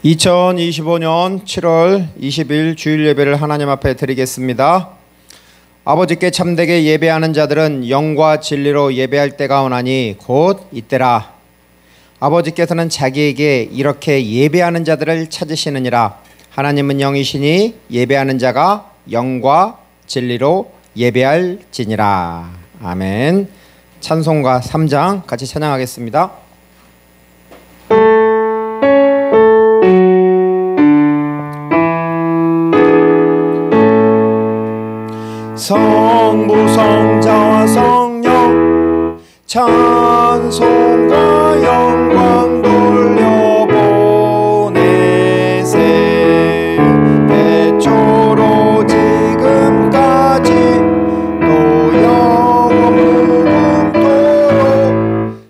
2025년 7월 20일 주일 예배를 하나님 앞에 드리겠습니다. 아버지께 참되게 예배하는 자들은 영과 진리로 예배할 때가 오나니 곧 이때라. 아버지께서는 자기에게 이렇게 예배하는 자들을 찾으시느니라. 하나님은 영이시니 예배하는 자가 영과 진리로 예배할지니라. 아멘. 찬송가 3장 같이 찬양하겠습니다. 성부 성자와 성령 찬송과 영광 돌려보내세. 태초로 지금까지 또 영원토록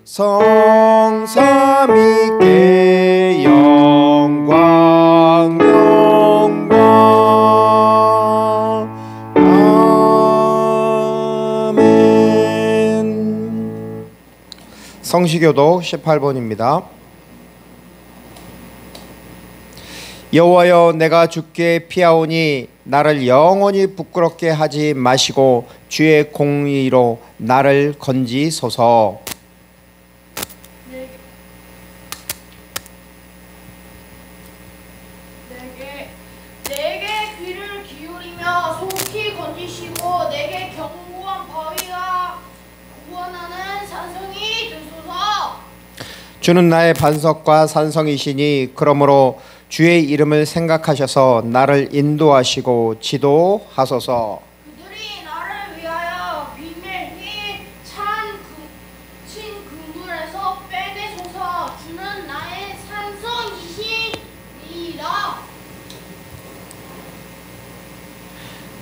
성삼위께 영광 영광. 성시교독 18번입니다. 여호와여, 내가 주께 피하오니 나를 영원히 부끄럽게 하지 마시고 주의 공의로 나를 건지소서. 찬송이 주소서. 주는 나의 반석과 산성이시니 그러므로 주의 이름을 생각하셔서 나를 인도하시고 지도하소서. 그들이 나를 위하여 비밀히 친 그물에서 빼내소서. 주는 나의 산성이시니이다.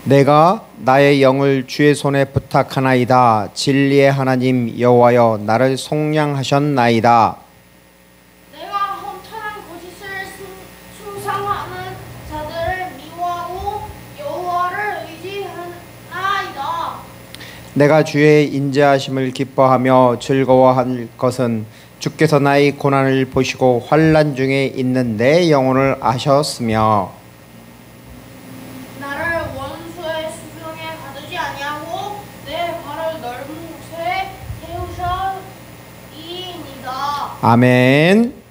내가 나의 영을 주의 손에 부탁하나이다. 진리의 하나님 여호와여 나를 속량하셨나이다. 내가 험탈한 거짓을 숭상하는 자들을 미워하고 여호와를 의지하나이다. 내가 주의 인자하심을 기뻐하며 즐거워할 것은 주께서 나의 고난을 보시고 환난 중에 있는 내 영혼을 아셨으며 나를 원수의 수병에 가두지 아니하고 내 발을 넓은 곳에 세우셨이니이다. 아멘.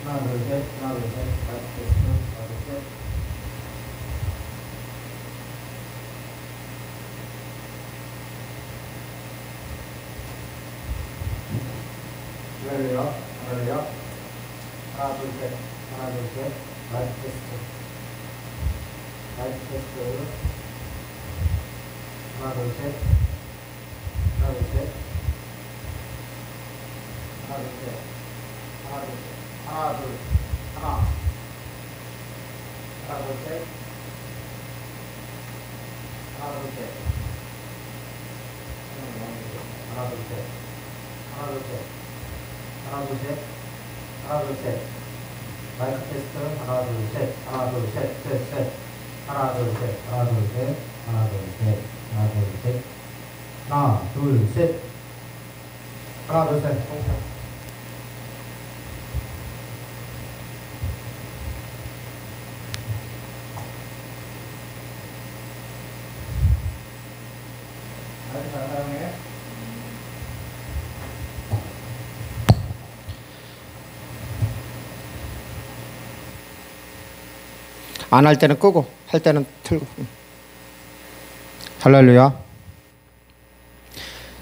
하나 둘 셋, 하나 둘 셋, 마이크 테스트, 하나 둘 셋. 할렐루야, 할렐루야. 하나 둘 셋, 하나 둘 셋, 마이크 테스트, 마이크 테스트. 하나 둘 셋, 하나 둘 셋, 하나 둘 셋, 하나 둘 셋. 하나, 둘, 하나, 하나, 둘, 셋, 하나, 둘, 셋, 하나, 둘, 셋, 하나, 둘, 셋, 하나, 둘, 셋, 하나, 둘, 셋, 마이크 테스트, 하나, 둘, 셋, 하나, 둘, 셋, 셋, 셋, 하나, 둘, 셋, 하나, 둘, 셋, 하나, 둘, 셋, 하나, 둘, 셋, 하나, 둘, 셋, 하나, 둘, 셋, 안 할 때는 끄고 할 때는 틀고. 할렐루야.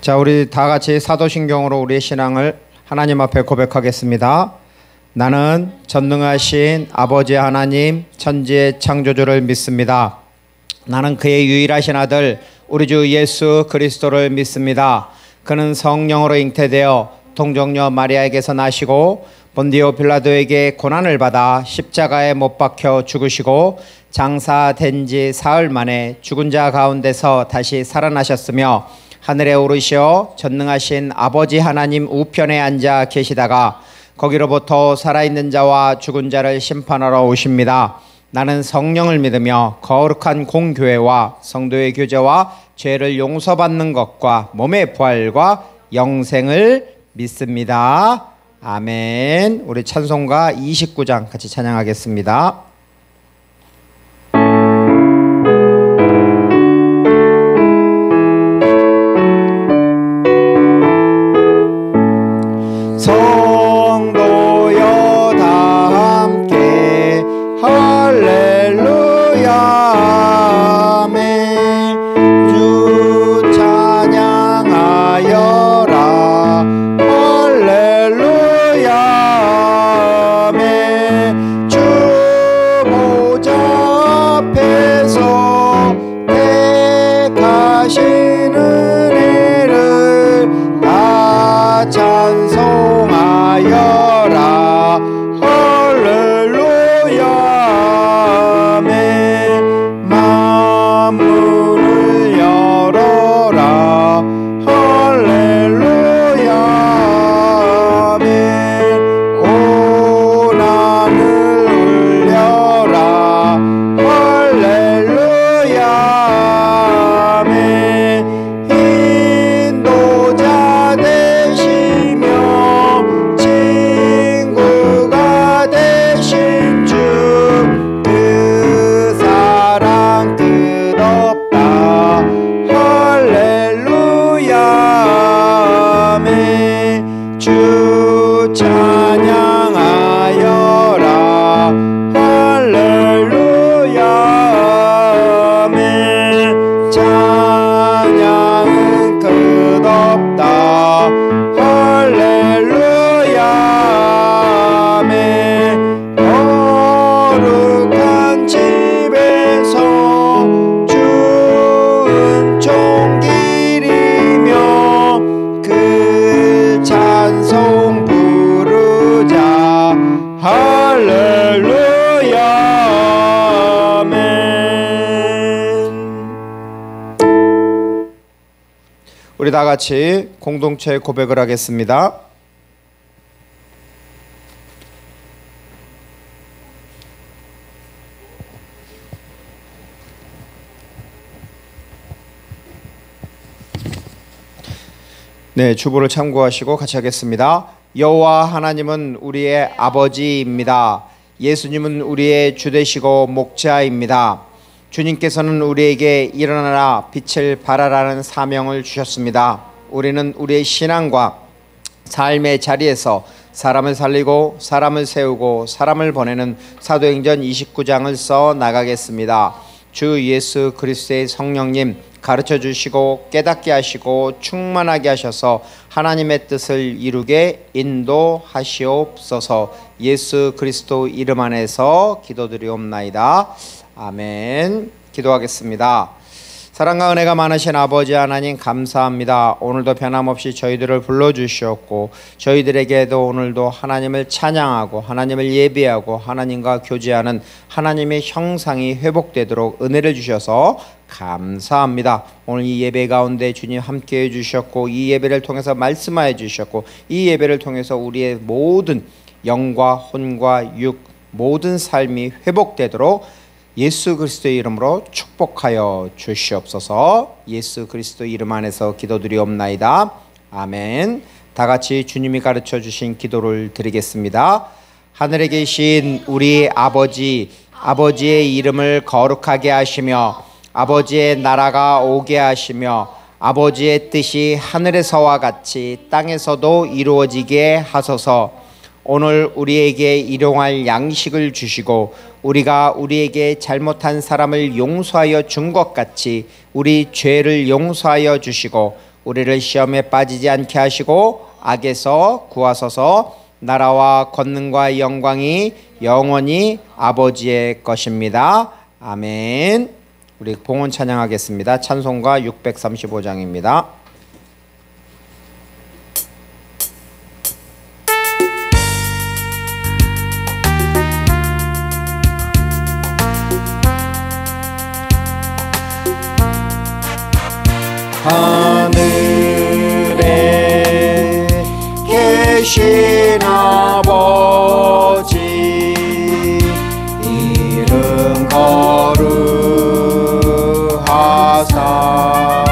자, 우리 다 같이 사도신경으로 우리의 신앙을 하나님 앞에 고백하겠습니다. 나는 전능하신 아버지 하나님 천지의 창조주를 믿습니다. 나는 그의 유일하신 아들 우리 주 예수 그리스도를 믿습니다. 그는 성령으로 잉태되어 동정녀 마리아에게서 나시고 본디오 빌라도에게 고난을 받아 십자가에 못 박혀 죽으시고 장사된 지 사흘 만에 죽은 자 가운데서 다시 살아나셨으며 하늘에 오르시어 전능하신 아버지 하나님 우편에 앉아 계시다가 거기로부터 살아있는 자와 죽은 자를 심판하러 오십니다. 나는 성령을 믿으며 거룩한 공교회와 성도의 교제와 죄를 용서받는 것과 몸의 부활과 영생을 믿습니다. 아멘. 우리 찬송가 29장 같이 찬양하겠습니다. 은혜를 다 찬송하여라. 할렐루야. 아멘. 만문을 열어라. 할렐루야. 아멘. 고난을 울려라. 할렐루야. 아멘. 인도자 되시며 친구가 되신 주, 그 사랑 끝없다. 할렐루야. 아멘. 주 찬양하여라. 할렐루야. 아멘. 찬양은 끝없다. 할렐루야. 아멘. 거룩한 집에서 주은 종길이며 그 찬송 부르자. 할렐루야. 아멘. 우리 다 같이 공동체 고백을 하겠습니다. 네, 주보를 참고하시고 같이 하겠습니다. 여호와 하나님은 우리의 아버지입니다. 예수님은 우리의 주 되시고 목자입니다. 주님께서는 우리에게 일어나라 빛을 발하라는 사명을 주셨습니다. 우리는 우리의 신앙과 삶의 자리에서 사람을 살리고 사람을 세우고 사람을 보내는 사도행전 29장을 써 나가겠습니다. 주 예수 그리스도의 성령님 가르쳐 주시고 깨닫게 하시고 충만하게 하셔서 하나님의 뜻을 이루게 인도하시옵소서. 예수 그리스도 이름 안에서 기도드리옵나이다. 아멘. 기도하겠습니다. 사랑과 은혜가 많으신 아버지 하나님 감사합니다. 오늘도 변함없이 저희들을 불러주셨고 저희들에게도 오늘도 하나님을 찬양하고 하나님을 예배하고 하나님과 교제하는 하나님의 형상이 회복되도록 은혜를 주셔서 감사합니다. 오늘 이 예배 가운데 주님 함께해 주셨고 이 예배를 통해서 말씀하여 주셨고 이 예배를 통해서 우리의 모든 영과 혼과 육 모든 삶이 회복되도록 예수 그리스도의 이름으로 축복하여 주시옵소서. 예수 그리스도 이름 안에서 기도드리옵나이다. 아멘. 다 같이 주님이 가르쳐 주신 기도를 드리겠습니다. 하늘에 계신 우리 아버지, 아버지의 이름을 거룩하게 하시며 아버지의 나라가 오게 하시며 아버지의 뜻이 하늘에서와 같이 땅에서도 이루어지게 하소서. 오늘 우리에게 일용할 양식을 주시고 우리가 우리에게 잘못한 사람을 용서하여 준 것 같이 우리 죄를 용서하여 주시고 우리를 시험에 빠지지 않게 하시고 악에서 구하소서. 나라와 권능과 영광이 영원히 아버지의 것입니다. 아멘. 우리 봉헌 찬양하겠습니다. 찬송가 635장입니다. 하늘에 계신 아버지 이름 거룩하사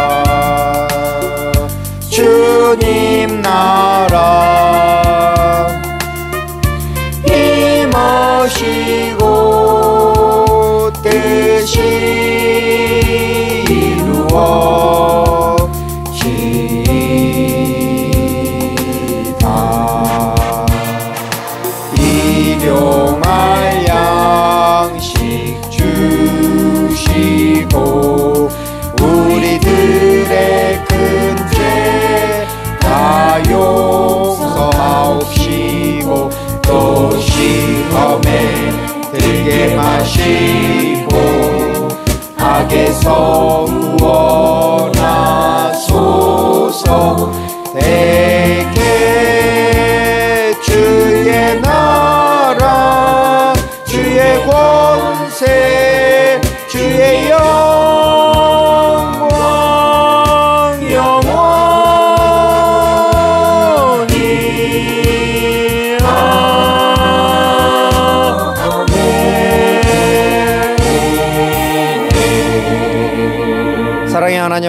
주님 나라 임하시고 뜻이 이루어 일용할 양식 주시고 우리들의 큰 죄 다 용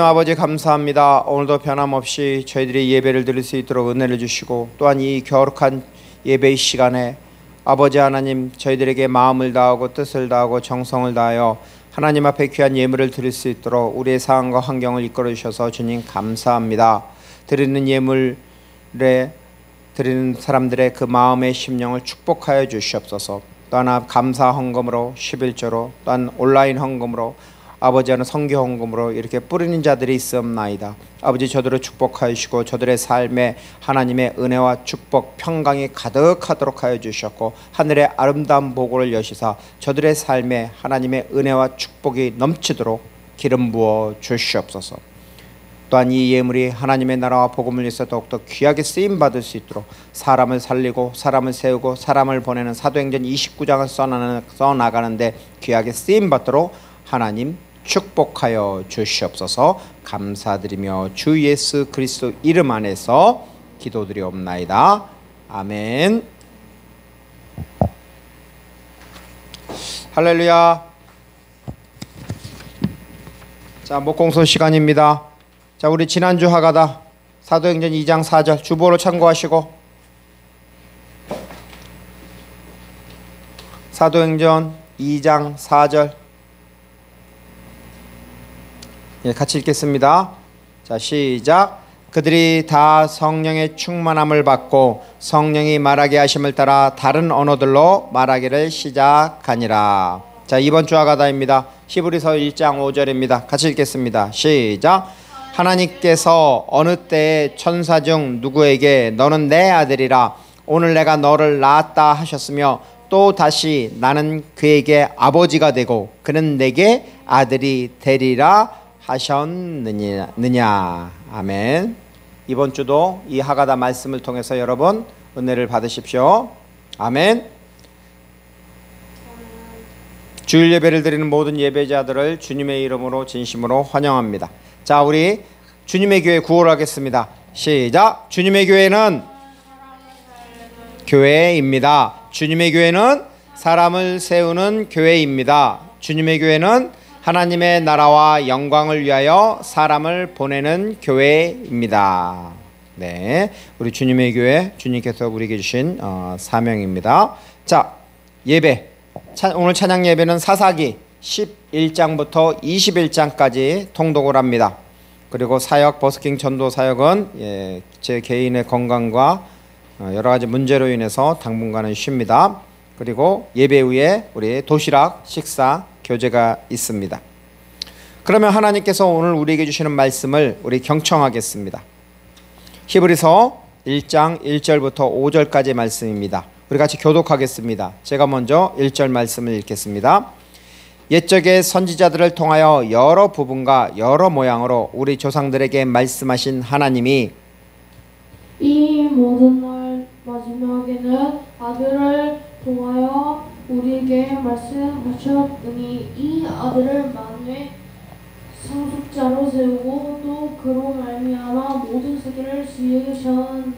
하나님 아버지 감사합니다. 오늘도 변함없이 저희들이 예배를 드릴 수 있도록 은혜를 주시고 또한 이 거룩한 예배의 시간에 아버지 하나님 저희들에게 마음을 다하고 뜻을 다하고 정성을 다하여 하나님 앞에 귀한 예물을 드릴 수 있도록 우리의 상황과 환경을 이끌어 주셔서 주님 감사합니다. 드리는 예물에 드리는 사람들의 그 마음의 심령을 축복하여 주시옵소서. 또한 감사 헌금으로 11조로 또한 온라인 헌금으로 아버지와는 선교 헌금으로 이렇게 뿌리는 자들이 있음나이다. 아버지 저들을 축복하여 주시고 저들의 삶에 하나님의 은혜와 축복 평강이 가득하도록 하여 주셨고 하늘의 아름다운 보고를 여시사 저들의 삶에 하나님의 은혜와 축복이 넘치도록 기름 부어 주시옵소서. 또한 이 예물이 하나님의 나라와 복음을 위해서 더욱더 귀하게 쓰임 받을 수 있도록 사람을 살리고 사람을 세우고 사람을 보내는 사도행전 29장을 써나가는데 귀하게 쓰임 받도록 하나님 축복하여 주시옵소서. 감사드리며 주 예수 그리스도 이름 안에서 기도드리옵나이다. 아멘. 할렐루야. 자, 목공소 시간입니다. 자, 우리 지난주 하가다 사도행전 2장 4절 주보로 참고하시고 사도행전 2장 4절 같이 읽겠습니다. 자, 시작. 그들이 다 성령의 충만함을 받고 성령이 말하게 하심을 따라 다른 언어들로 말하기를 시작하니라. 자, 이번 주 하가다입니다. 히브리서 1장 5절입니다. 같이 읽겠습니다. 시작. 하나님께서 어느 때에 천사 중 누구에게 너는 내 아들이라 오늘 내가 너를 낳았다 하셨으며 또 다시 나는 그에게 아버지가 되고 그는 내게 아들이 되리라 하셨느냐. 아멘. 이번 주도 이 하가다 말씀을 통해서 여러분 은혜를 받으십시오. 아멘. 주일 예배를 드리는 모든 예배자들을 주님의 이름으로 진심으로 환영합니다. 자, 우리 주님의 교회 구호하겠습니다. 시작. 주님의 교회는 교회입니다. 주님의 교회는 사람을 세우는 교회입니다. 주님의 교회는 하나님의 나라와 영광을 위하여 사람을 보내는 교회입니다. 네, 우리 주님의 교회 주님께서 우리에게 주신 사명입니다. 자, 예배 오늘 찬양 예배는 사사기 11장부터 21장까지 통독을 합니다. 그리고 사역 버스킹 전도 사역은 제 개인의 건강과 여러 가지 문제로 인해서 당분간은 쉽니다. 그리고 예배 후에 우리 도시락 식사 교제가 있습니다. 그러면 하나님께서 오늘 우리에게 주시는 말씀을 우리 경청하겠습니다. 히브리서 1장 1절부터 5절까지 말씀입니다. 우리 같이 교독하겠습니다. 제가 먼저 1절 말씀을 읽겠습니다. 옛적에 선지자들을 통하여 여러 부분과 여러 모양으로 우리 조상들에게 말씀하신 하나님이 이 모든 날 마지막에는 아들을 통하여 우리에게 말씀하셨으니 이 아들을 만유의 상속자로 세우고 또 그로 말미암아 모든 세계를 지으셨느니라.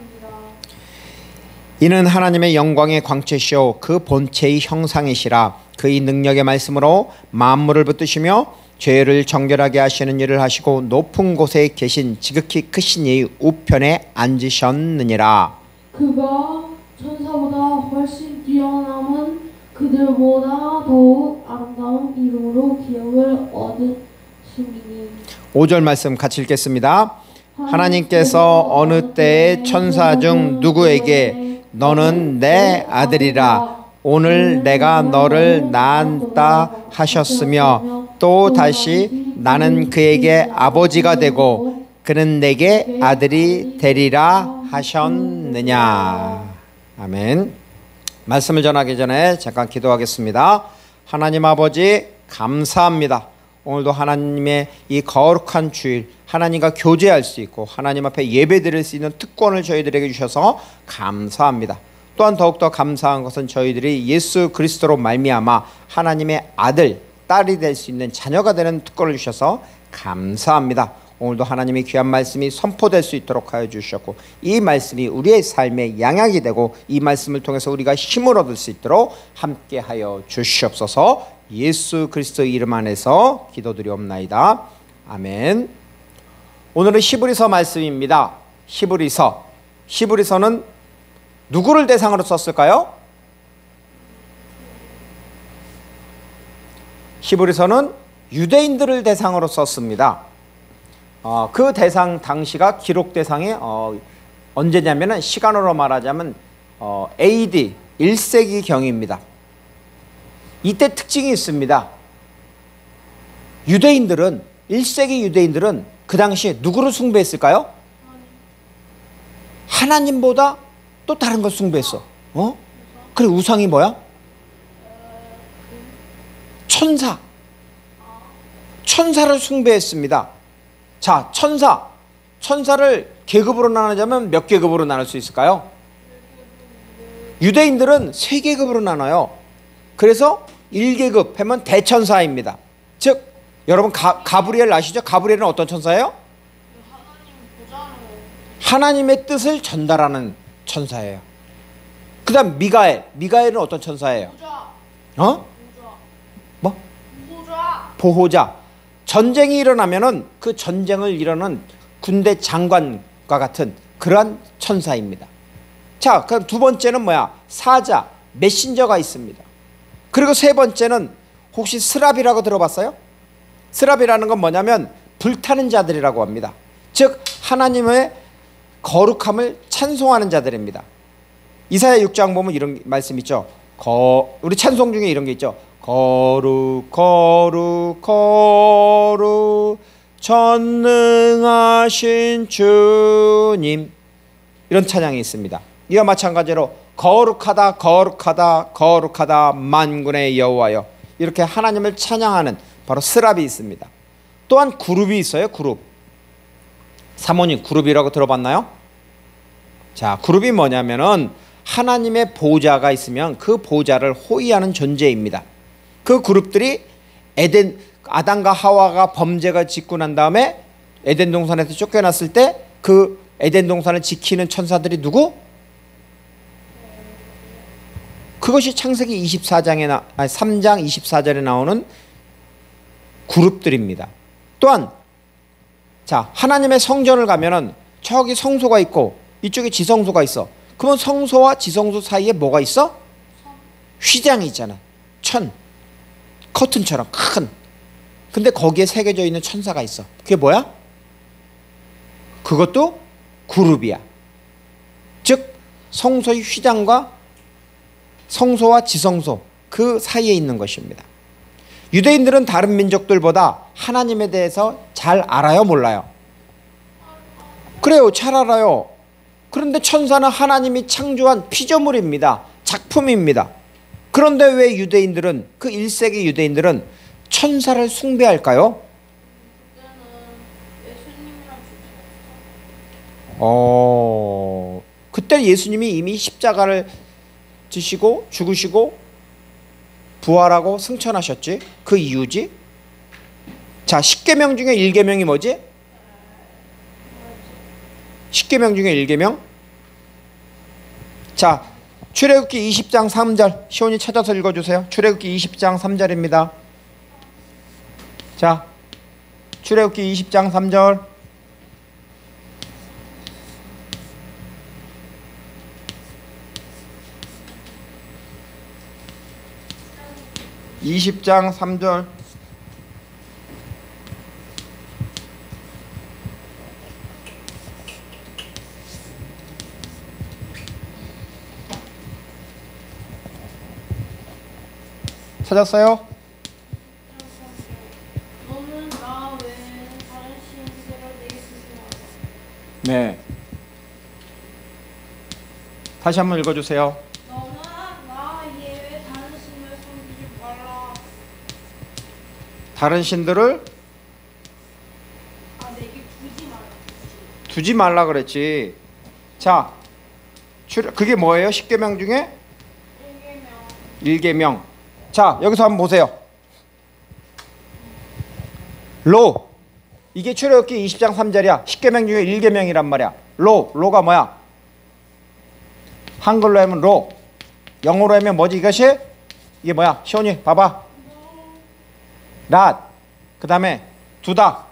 이는 하나님의 영광의 광채시오 그 본체의 형상이시라. 그의 능력의 말씀으로 만물을 붙드시며 죄를 정결하게 하시는 일을 하시고 높은 곳에 계신 지극히 크신 이의 우편에 앉으셨느니라. 그가 천사보다 훨씬 뛰어남은 그들보다 더욱 아름다운 이름으로 기업을 얻으시니. 5절 말씀 같이 읽겠습니다. 하나님께서 어느 때에 천사 중 누구에게 너는 내 아들이라 오늘 내가 너를 낳았다 하셨으며 또 다시 나는 그에게 아버지가 되고 그는 내게 아들이 되리라 하셨느냐. 아멘. 말씀을 전하기 전에 잠깐 기도하겠습니다. 하나님 아버지 감사합니다. 오늘도 하나님의 이 거룩한 주일 하나님과 교제할 수 있고 하나님 앞에 예배드릴 수 있는 특권을 저희들에게 주셔서 감사합니다. 또한 더욱더 감사한 것은 저희들이 예수 그리스도로 말미암아 하나님의 아들, 딸이 될 수 있는 자녀가 되는 특권을 주셔서 감사합니다. 오늘도 하나님의 귀한 말씀이 선포될 수 있도록 하여 주셨고 이 말씀이 우리의 삶의 양약이 되고 이 말씀을 통해서 우리가 힘을 얻을 수 있도록 함께하여 주시옵소서. 예수 그리스도 이름 안에서 기도드리옵나이다. 아멘. 오늘은 히브리서 말씀입니다. 히브리서는 누구를 대상으로 썼을까요? 히브리서는 유대인들을 대상으로 썼습니다. 그 대상 당시가 기록 대상이 언제냐면은 시간으로 말하자면 AD 1세기경입니다. 이때 특징이 있습니다. 1세기 유대인들은 그 당시에 누구를 숭배했을까요? 하나님보다 또 다른 걸 숭배했어. 그래, 우상이 뭐야? 천사를 숭배했습니다. 자, 천사를 계급으로 나누자면 몇 계급으로 나눌 수 있을까요? 유대인들은 3계급으로 나눠요. 그래서 1계급 하면 대천사입니다. 즉 여러분 가브리엘 아시죠? 가브리엘은 어떤 천사예요? 하나님의 뜻을 전달하는 천사예요. 그 다음 미가엘은 어떤 천사예요? 뭐? 보호자. 전쟁이 일어나면은 그 전쟁을 이루는 군대 장관과 같은 그러한 천사입니다. 자, 그럼 두 번째는 뭐야? 사자, 메신저가 있습니다. 그리고 세 번째는 혹시 스랍이라고 들어봤어요? 스랍이라는 건 뭐냐면 불타는 자들이라고 합니다. 즉 하나님의 거룩함을 찬송하는 자들입니다. 이사야 6장 보면 이런 말씀 있죠. 우리 찬송 중에 이런 게 있죠. 거룩 거룩 거룩 전능하신 주님, 이런 찬양이 있습니다. 이와 마찬가지로 거룩하다 거룩하다 거룩하다 만군의 여호와여, 이렇게 하나님을 찬양하는 바로 스랍이 있습니다. 또한 그룹이 있어요. 그룹. 사모님, 그룹이라고 들어봤나요? 자, 그룹이 뭐냐면은 하나님의 보좌가 있으면 그 보좌를 호위하는 존재입니다. 그 그룹들이 아담과 하와가 범죄가 짓고 난 다음에 에덴 동산에서 쫓겨났을 때 그 에덴 동산을 지키는 천사들이 누구? 그것이 창세기 3장 24절에 나오는 그룹들입니다. 또한 자, 하나님의 성전을 가면은 저기 성소가 있고 이쪽에 지성소가 있어. 그러면 성소와 지성소 사이에 뭐가 있어? 휘장이 있잖아. 커튼처럼 큰. 근데 거기에 새겨져 있는 천사가 있어. 그게 뭐야? 그것도 그룹이야. 즉 성소의 휘장과 성소와 지성소 그 사이에 있는 것입니다. 유대인들은 다른 민족들보다 하나님에 대해서 잘 알아요, 몰라요? 그래요, 잘 알아요. 그런데 천사는 하나님이 창조한 피조물입니다. 작품입니다. 그런데 왜 유대인들은, 그 1세기 유대인들은 천사를 숭배할까요? 그때 예수님이 이미 십자가를 지시고 죽으시고 부활하고 승천하셨지. 그 이유지. 자, 10계명 중에 1계명이 뭐지? 10계명 중에 1계명. 자, 출애굽기 20장 3절 시온이 찾아서 읽어주세요. 출애굽기 20장 3절입니다. 자, 출애굽기 20장 3절. (20장 3절) 찾았어요? 너는 나 외에는 다른 신들을 내게 쓰지 마라. 네. 다시 한번 읽어주세요. 너는 나 예외 다른 신을 섬기지 말라. 다른 신들을 내게 두지 말라. 두지 말라 그랬지. 자, 그게 뭐예요? 10계명 중에 1계명. 자, 여기서 한번 보세요. 이게 출애굽기 20장 3절이야. 10계명 중에 1계명이란 말이야. 로가 뭐야? 한글로 하면 로, 영어로 하면 뭐지 이것이? 이게 뭐야? 시온이 봐봐. 랏, 그 다음에 두다.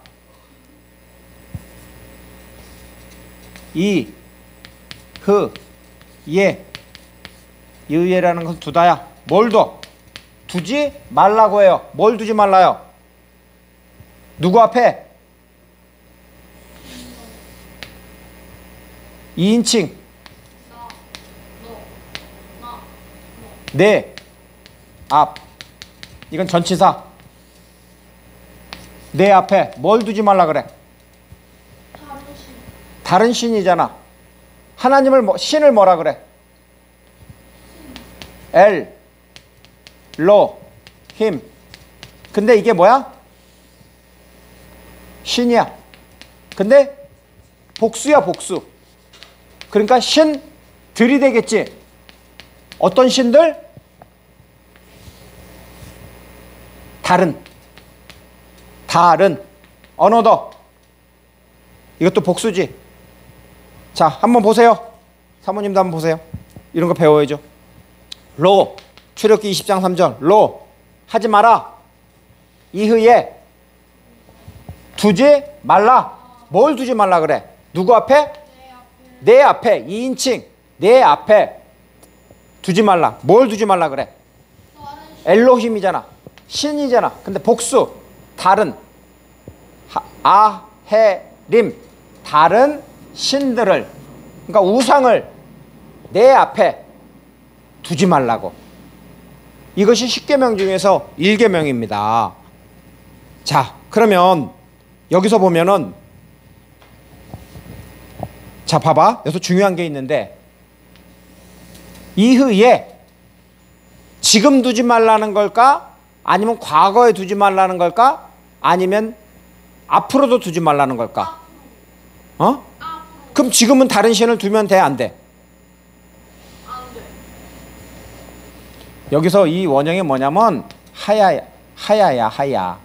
이, 흐, 예. 이의라는 것은 두다야. 뭘 둬? 두지 말라고 해요. 뭘 두지 말라요? 누구 앞에? 2인칭. 내 앞. 이건 전치사. 내 앞에 뭘 두지 말라 그래? 다른 신이잖아. 하나님을 신을 뭐라 그래? 엘, 로, 힘. 근데 이게 뭐야? 신이야. 근데 복수야, 복수. 그러니까 신들이 되겠지. 어떤 신들? 다른. 언어더. 이것도 복수지. 자, 한번 보세요. 사모님도 한번 보세요. 이런 거 배워야죠. 로, 출애굽기 20장 3절. 로, 하지 마라. 이흐에 두지 말라. 뭘 두지 말라 그래? 누구 앞에? 내 앞에. 2인칭. 내 앞에 두지 말라. 뭘 두지 말라 그래? 엘로힘이잖아. 신이잖아. 근데 복수. 다른. 아헤림. 다른 신들을, 그러니까 우상을 내 앞에 두지 말라고. 이것이 10계명 중에서 1계명입니다. 자, 그러면 여기서 보면은, 자, 봐봐. 여기서 중요한 게 있는데, 이흐에 지금 두지 말라는 걸까? 아니면 과거에 두지 말라는 걸까? 아니면 앞으로도 두지 말라는 걸까? 그럼 지금은 다른 신을 두면 돼, 안 돼? 안 돼. 여기서 이 원형이 뭐냐면 하야야.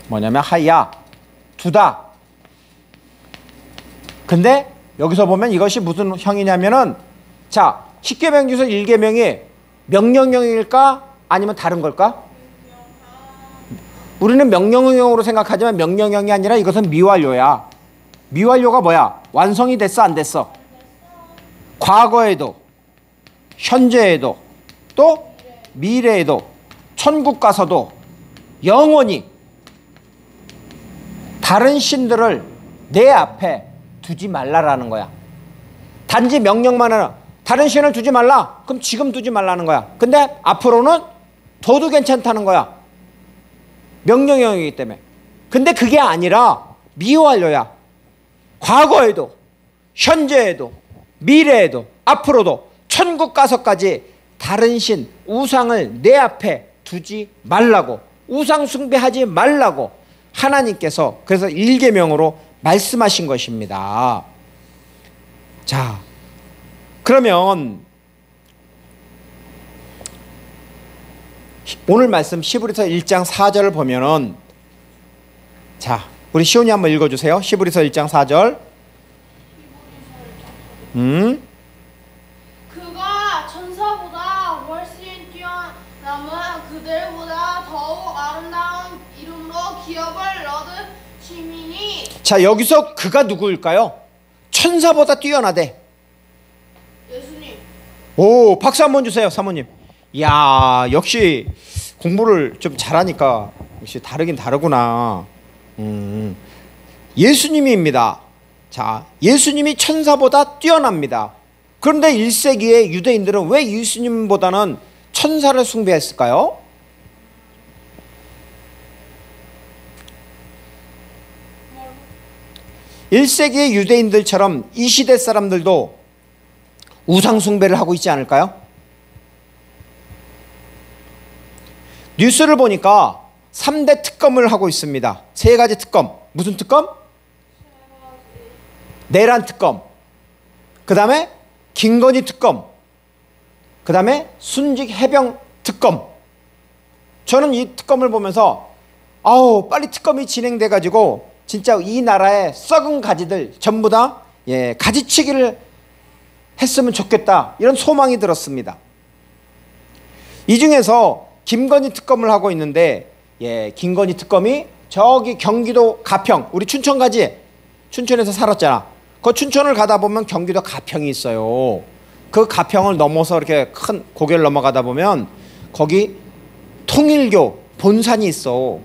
뭐냐면 하야, 두다. 근데 여기서 보면 이것이 무슨 형이냐면은, 자, 10계명 중에서 1계명이 명령형일까? 아니면 다른 걸까? 우리는 명령형으로 생각하지만 명령형이 아니라 이것은 미완료야. 미완료가 뭐야? 완성이 됐어, 안 됐어? 과거에도, 현재에도, 또 미래에도, 천국 가서도 영원히 다른 신들을 내 앞에 두지 말라라는 거야. 단지 명령만 하나. 다른 신을 두지 말라. 그럼 지금 두지 말라는 거야. 근데 앞으로는 둬도 괜찮다는 거야. 명령형이기 때문에. 근데 그게 아니라 미완료야. 과거에도, 현재에도, 미래에도, 앞으로도 천국 가서까지 다른 신, 우상을 내 앞에 두지 말라고, 우상 숭배하지 말라고 하나님께서 그래서 1계명으로 말씀하신 것입니다. 자, 그러면 오늘 말씀 히브리서 1장 4절을 보면은, 자, 우리 시온이 한번 읽어주세요. 히브리서 1장 4절. 그가 천사보다 훨씬 뛰어남은 그들보다 더욱 아름다운 이름으로 기업을 얻은 시민이. 자, 여기서 그가 누구일까요? 천사보다 뛰어나대. 예수님. 오, 박수 한번 주세요, 사모님. 이야, 역시 공부를 좀 잘하니까 역시 다르긴 다르구나. 예수님입니다. 자, 예수님이 천사보다 뛰어납니다. 그런데 1세기의 유대인들은 왜 예수님보다는 천사를 숭배했을까요? 뭘? 1세기의 유대인들처럼 이 시대 사람들도 우상 숭배를 하고 있지 않을까요? 뉴스를 보니까 3대 특검을 하고 있습니다. 3가지 특검. 무슨 특검? 내란 특검. 그 다음에 김건희 특검. 그 다음에 순직 해병 특검. 저는 이 특검을 보면서 아우, 빨리 특검이 진행돼 가지고 진짜 이 나라의 썩은 가지들 전부 다 가지치기를 했으면 좋겠다, 이런 소망이 들었습니다. 이 중에서 김건희 특검을 하고 있는데, 김건희 특검이 저기 경기도 가평, 우리 춘천 가지? 춘천에서 살았잖아. 그 춘천을 가다 보면 경기도 가평이 있어요. 그 가평을 넘어서 이렇게 큰 고개를 넘어가다 보면 거기 통일교 본산이 있어.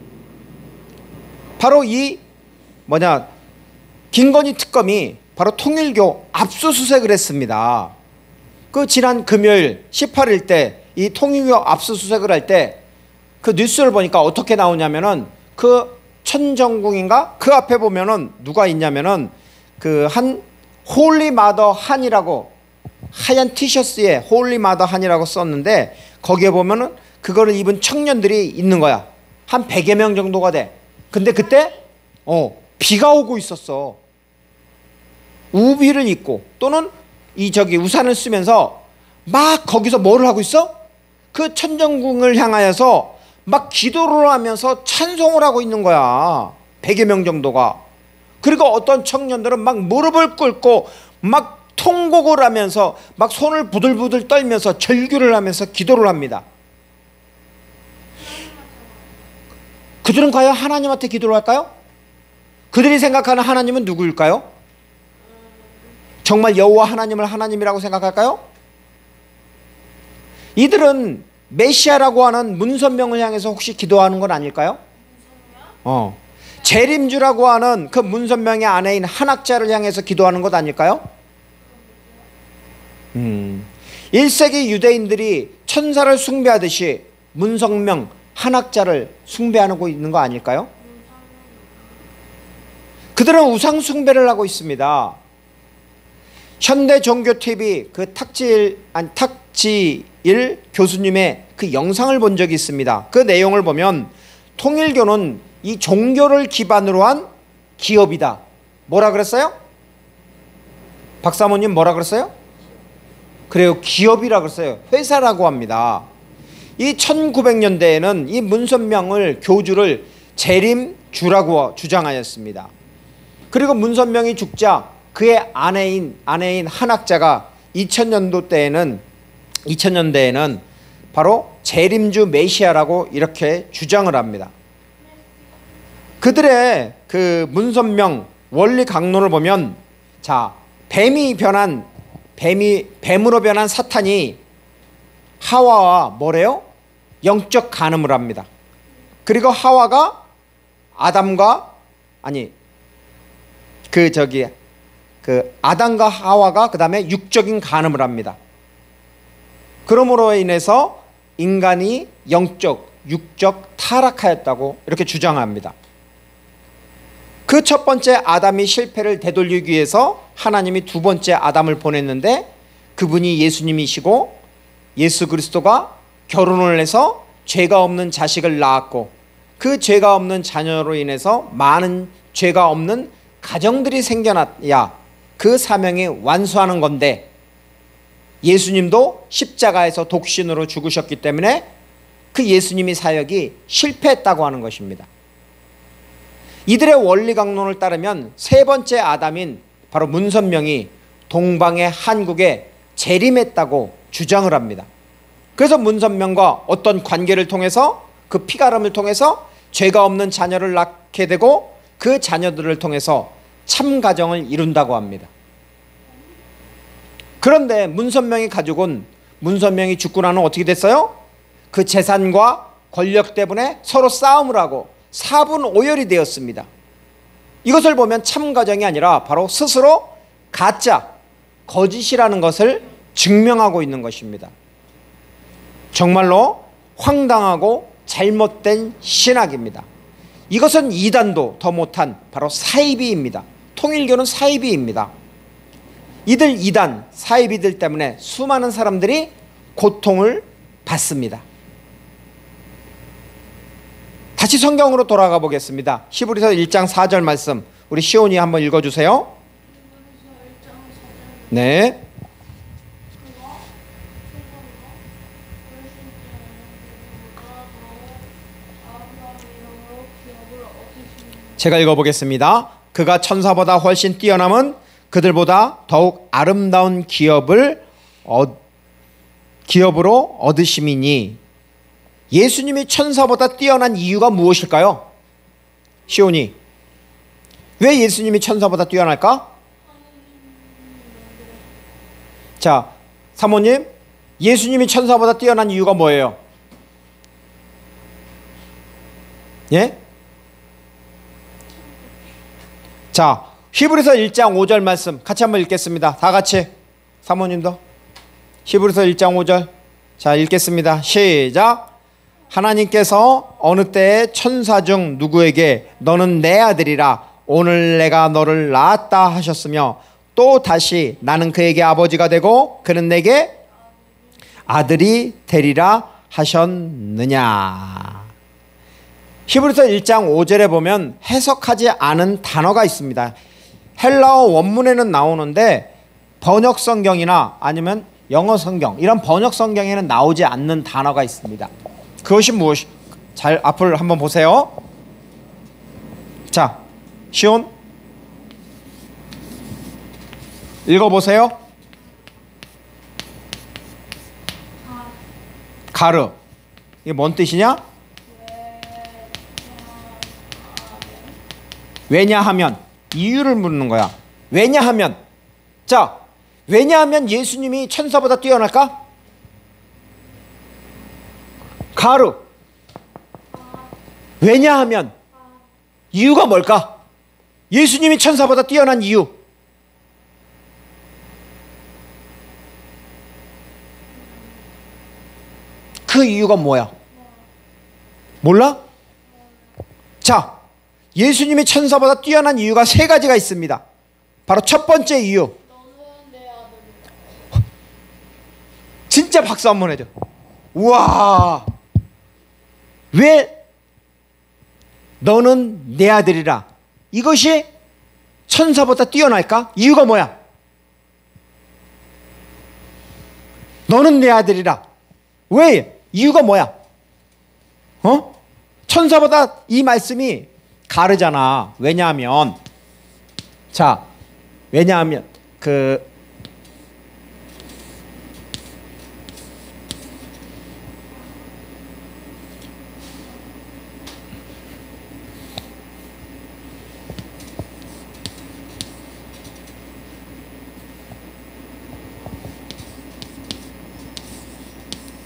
바로 이 김건희 특검이 바로 통일교 압수수색을 했습니다. 그 지난 금요일 18일 때 이 통일교 압수수색을 할 때 그 뉴스를 보니까 어떻게 나오냐면은 그 천정궁인가 그 앞에 보면은 누가 있냐면은 그 한 홀리마더 한이라고 하얀 티셔츠에 홀리마더 한이라고 썼는데 거기에 보면은 그거를 입은 청년들이 있는 거야. 한 100여 명 정도가 돼. 근데 그때 비가 오고 있었어. 우비를 입고 또는 우산을 쓰면서 막 거기서 뭐를 하고 있어? 그 천정궁을 향하여서 막 기도를 하면서 찬송을 하고 있는 거야. 100여 명 정도가. 그리고 어떤 청년들은 막 무릎을 꿇고 막 통곡을 하면서 막 손을 부들부들 떨면서 절규를 하면서 기도를 합니다. 그들은 과연 하나님한테 기도를 할까요? 그들이 생각하는 하나님은 누구일까요? 정말 여호와 하나님을 하나님이라고 생각할까요? 이들은 메시아라고 하는 문선명을 향해서 혹시 기도하는 건 아닐까요? 재림주라고 하는 그 문선명의 아내인 한학자를 향해서 기도하는 것 아닐까요? 1세기 유대인들이 천사를 숭배하듯이 문선명, 한학자를 숭배하고 있는 거 아닐까요? 그들은 우상 숭배를 하고 있습니다. 현대 종교 TV 그 탁지일 교수님의 그 영상을 본 적이 있습니다. 그 내용을 보면 통일교는 이 종교를 기반으로 한 기업이다. 뭐라 그랬어요? 박사모님 뭐라 그랬어요? 그래요, 기업이라 그랬어요. 회사라고 합니다. 이 1900년대에는 이 문선명을 교주를 재림주라고 주장하였습니다. 그리고 문선명이 죽자 그의 아내인 한학자가 2000년대에는 바로 재림주 메시아라고 이렇게 주장을 합니다. 그들의 그 문선명 원리 강론을 보면 뱀으로 변한 사탄이 하와와 뭐래요? 영적 간음을 합니다. 그리고 하와가 아담과 하와가 그 다음에 육적인 간음을 합니다. 그러므로 인해서 인간이 육적 타락하였다고 이렇게 주장합니다. 그 첫 번째 아담이 실패를 되돌리기 위해서 하나님이 두 번째 아담을 보냈는데 그분이 예수님이시고 예수 그리스도가 결혼을 해서 죄가 없는 자식을 낳았고 그 죄가 없는 자녀로 인해서 많은 죄가 없는 가정들이 생겨나야 그 사명이 완수하는 건데 예수님도 십자가에서 독신으로 죽으셨기 때문에 그 예수님의 사역이 실패했다고 하는 것입니다. 이들의 원리 강론을 따르면 세 번째 아담인 바로 문선명이 동방의 한국에 재림했다고 주장을 합니다. 그래서 문선명과 어떤 관계를 통해서 그 피가름을 통해서 죄가 없는 자녀를 낳게 되고 그 자녀들을 통해서 참 가정을 이룬다고 합니다. 그런데 문선명이 죽고 나는 어떻게 됐어요? 그 재산과 권력 때문에 서로 싸움을 하고 사분오열이 되었습니다. 이것을 보면 참 가정이 아니라 바로 스스로 거짓이라는 것을 증명하고 있는 것입니다. 정말로 황당하고 잘못된 신학입니다. 이것은 이단도 더 못한 바로 사이비입니다. 통일교는 사이비입니다. 이들 이단 사이비들 때문에 수많은 사람들이 고통을 받습니다. 다시 성경으로 돌아가 보겠습니다. 히브리서 1장 4절 말씀 우리 시온이 한번 읽어주세요. 네. 제가 읽어보겠습니다. 그가 천사보다 훨씬 뛰어남은 그들보다 더욱 아름다운 기업으로 얻으심이니. 예수님이 천사보다 뛰어난 이유가 무엇일까요? 시온이, 왜 예수님이 천사보다 뛰어날까? 자, 사모님, 예수님이 천사보다 뛰어난 이유가 뭐예요? 예? 자, 히브리서 1장 5절 말씀 같이 한번 읽겠습니다. 다 같이. 사모님도 히브리서 1장 5절 자 읽겠습니다. 시작. 하나님께서 어느 때에 천사 중 누구에게 너는 내 아들이라 오늘 내가 너를 낳았다 하셨으며 또 다시 나는 그에게 아버지가 되고 그는 내게 아들이 되리라 하셨느냐. 히브리서 1장 5절에 보면 해석하지 않은 단어가 있습니다. 헬라어 원문에는 나오는데 번역 성경이나 아니면 영어 성경 이런 번역 성경에는 나오지 않는 단어가 있습니다. 그것이 무엇이? 잘 앞을 한번 보세요. 자, 시온 읽어보세요. 가르. 이게 뭔 뜻이냐? 왜냐하면 이유를 묻는 거야. 왜냐하면 자, 왜냐하면 예수님이 천사보다 뛰어날까? 가르. 왜냐하면 이유가 뭘까? 예수님이 천사보다 뛰어난 이유. 그 이유가 뭐야? 몰라? 자, 예수님이 천사보다 뛰어난 이유가 세 가지가 있습니다. 바로 첫 번째 이유. 진짜 박수 한번 해줘. 우와. 왜 너는 내 아들이라. 이것이 천사보다 뛰어날까? 이유가 뭐야? 너는 내 아들이라. 왜? 이유가 뭐야? 천사보다 이 말씀이 가르잖아. 왜냐하면 자, 왜냐하면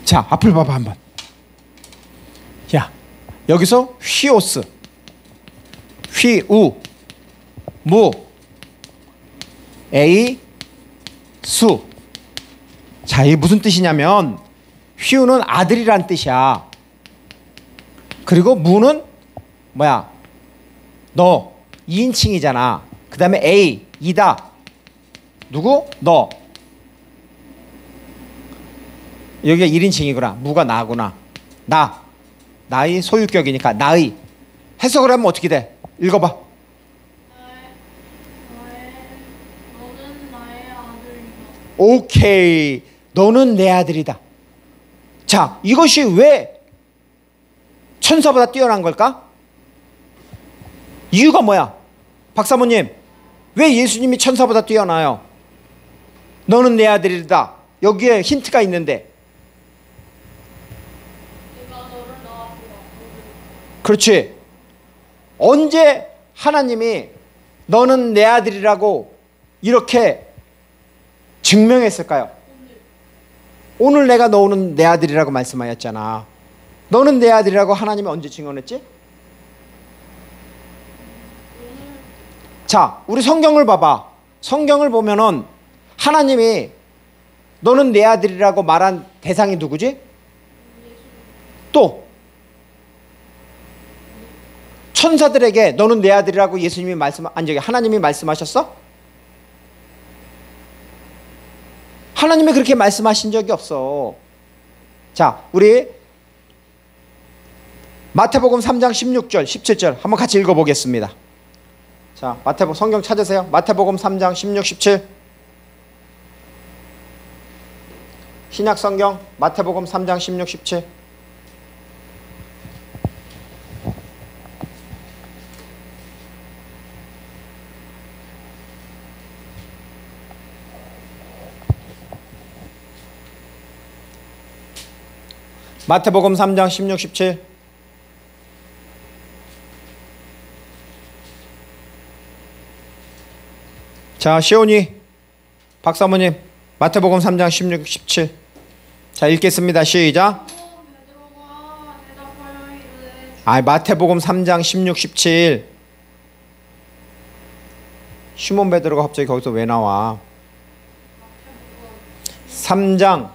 자, 앞을 봐봐 한번. 야, 여기서 휘오스, 휘우, 무, 에이, 수. 자, 이게 무슨 뜻이냐면 휘우는 아들이란 뜻이야. 그리고 무는 뭐야? 너 2인칭이잖아. 그 다음에 에이, 이다. 누구? 너. 여기가 1인칭이구나. 무가 나구나. 나. 나의 소유격이니까 나의. 해석을 하면 어떻게 돼? 읽어봐. 너는 나의 아들이다. 오케이. 너는 내 아들이다. 자, 이것이 왜 천사보다 뛰어난 걸까? 이유가 뭐야? 박사모님, 왜 예수님이 천사보다 뛰어나요? 너는 내 아들이다. 여기에 힌트가 있는데. 그렇지. 언제 하나님이 너는 내 아들이라고 이렇게 증명했을까요? 오늘 내가 너는 내 아들이라고 말씀하였잖아. 너는 내 아들이라고 하나님이 언제 증언했지? 자, 우리 성경을 봐봐. 성경을 보면은 하나님이 너는 내 아들이라고 말한 대상이 누구지? 또 천사들에게 너는 내 아들이라고 예수님이 하나님이 말씀하셨어? 하나님이 그렇게 말씀하신 적이 없어. 자, 우리 마태복음 3장 16절 17절 한번 같이 읽어보겠습니다. 자, 마태복음 성경 찾으세요. 마태복음 3장 16, 17. 신약성경 마태복음 3장 16, 17. 마태복음 3장 16, 17. 자, 시온이 박사모님 마태복음 3장 16, 17. 자, 읽겠습니다. 시작. 베드로가 대답하여 이르되 마태복음 3장 16, 17. 시몬 베드로가 갑자기 거기서 왜 나와? 3장.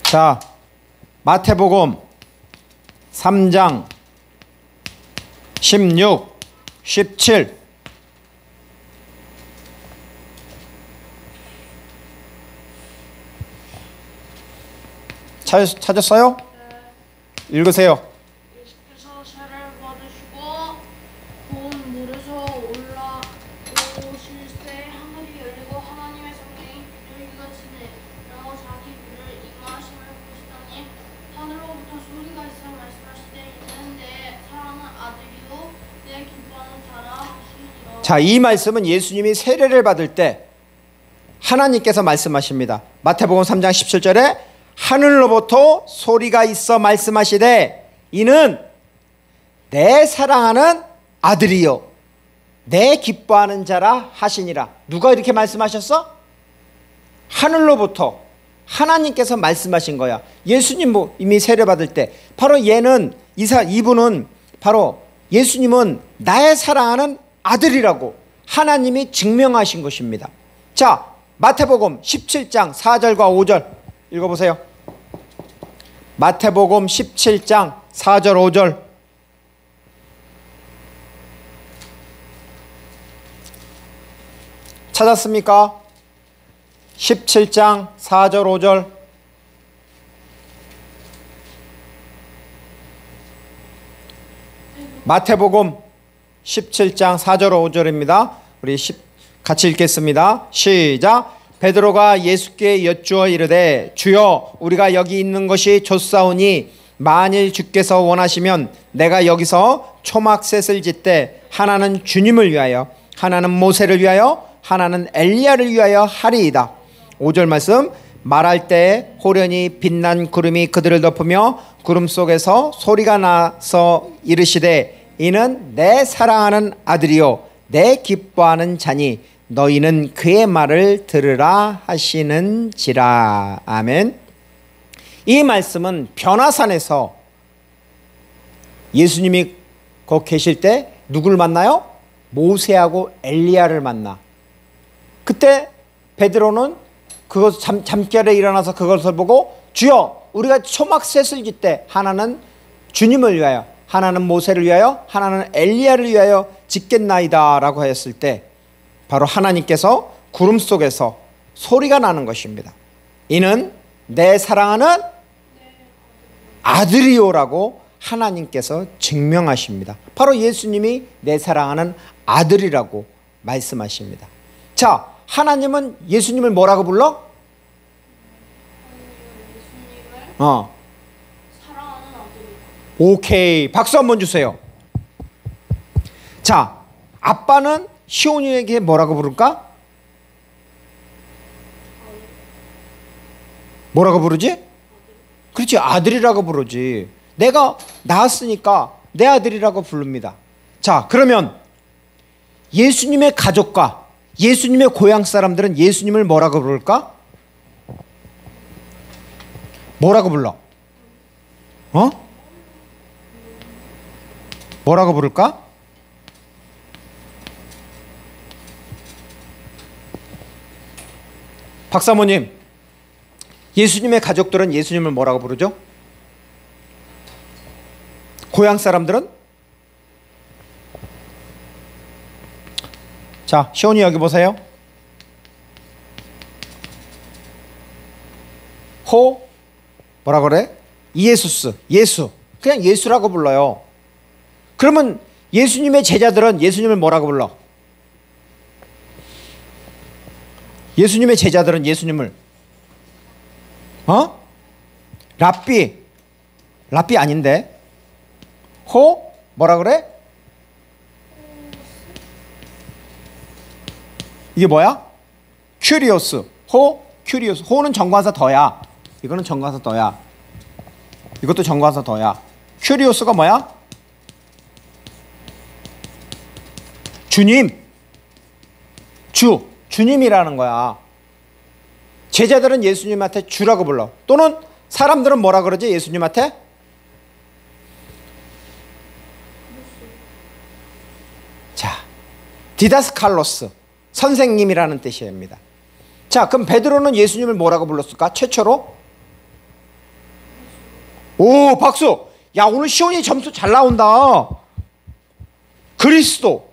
자, 마태복음 3장 16, 17. 찾았어요? 읽으세요. 예수께서 세례를 받으시고 본 물에서 올라오실 때 하늘이 열리고 하나님의 성령이 비둘기가 치며 자기 위를 임하심을 보시더니 하늘로부터 소리가 있어 말씀하시되 이는 내 사랑하는 아들이요 내 기뻐하는 자라 하시니라. 자, 이 말씀은 예수님이 세례를 받을 때 하나님께서 말씀하십니다. 마태복음 3장 17절에 하늘로부터 소리가 있어 말씀하시되 이는 내 사랑하는 아들이요 내 기뻐하는 자라 하시니라. 누가 이렇게 말씀하셨어? 하늘로부터 하나님께서 말씀하신 거야. 예수님 이미 세례받을 때 바로 이분은 바로 예수님은 나의 사랑하는 아들이라고 하나님이 증명하신 것입니다. 자, 마태복음 17장 4절과 5절 읽어보세요. 마태복음 17장 4절 5절. 찾았습니까? 17장 4절 5절. 마태복음 17장 4절 5절입니다. 우리 같이 읽겠습니다. 시작. 베드로가 예수께 여쭈어 이르되 주여 우리가 여기 있는 것이 좋사오니 만일 주께서 원하시면 내가 여기서 초막셋을 짓되 하나는 주님을 위하여 하나는 모세를 위하여 하나는 엘리야를 위하여 하리이다. 5절 말씀. 말할 때 호련히 빛난 구름이 그들을 덮으며 구름 속에서 소리가 나서 이르시되 이는 내 사랑하는 아들이요 내 기뻐하는 자니 너희는 그의 말을 들으라 하시는지라. 아멘. 이 말씀은 변화산에서 예수님이 거기 계실 때 누굴 만나요? 모세하고 엘리야를 만나. 그때 베드로는 그것 잠결에 일어나서 그것을 보고 주여 우리가 초막셋을 짓되 하나는 주님을 위하여 하나는 모세를 위하여 하나는 엘리야를 위하여 짓겠나이다 라고 하였을 때 바로 하나님께서 구름 속에서 소리가 나는 것입니다. 이는 내 사랑하는 아들이요라고 하나님께서 증명하십니다. 바로 예수님이 내 사랑하는 아들이라고 말씀하십니다. 자, 하나님은 예수님을 뭐라고 불러? 예수님을 사랑하는 아들이다. 오케이, 박수 한번 주세요. 자, 아빠는 시온이에게 뭐라고 부를까? 뭐라고 부르지? 그렇지, 아들이라고 부르지. 내가 낳았으니까 내 아들이라고 부릅니다. 자, 그러면 예수님의 가족과 예수님의 고향 사람들은 예수님을 뭐라고 부를까? 뭐라고 불러? 뭐라고 부를까? 박사모님, 예수님의 가족들은 예수님을 뭐라고 부르죠? 고향 사람들은? 자, 시온이 여기 보세요. 뭐라 그래? 이에수스, 예수. 그냥 예수라고 불러요. 그러면 예수님의 제자들은 예수님을 뭐라고 불러? 예수님의 제자들은 예수님을 랍비 아닌데? 뭐라 그래? 이게 뭐야? 큐리오스. 큐리오스. 호는 정관사 더야. 이거는 정관사 더야. 이것도 정관사 더야. 큐리오스가 뭐야? 주님. 주님이라는 거야. 제자들은 예수님한테 주라고 불러. 또는 사람들은 뭐라 그러지? 예수님한테? 자, 디다스칼로스, 선생님이라는 뜻입니다. 자, 그럼 베드로는 예수님을 뭐라고 불렀을까? 최초로? 오, 박수! 야, 오늘 시온이 점수 잘 나온다. 그리스도.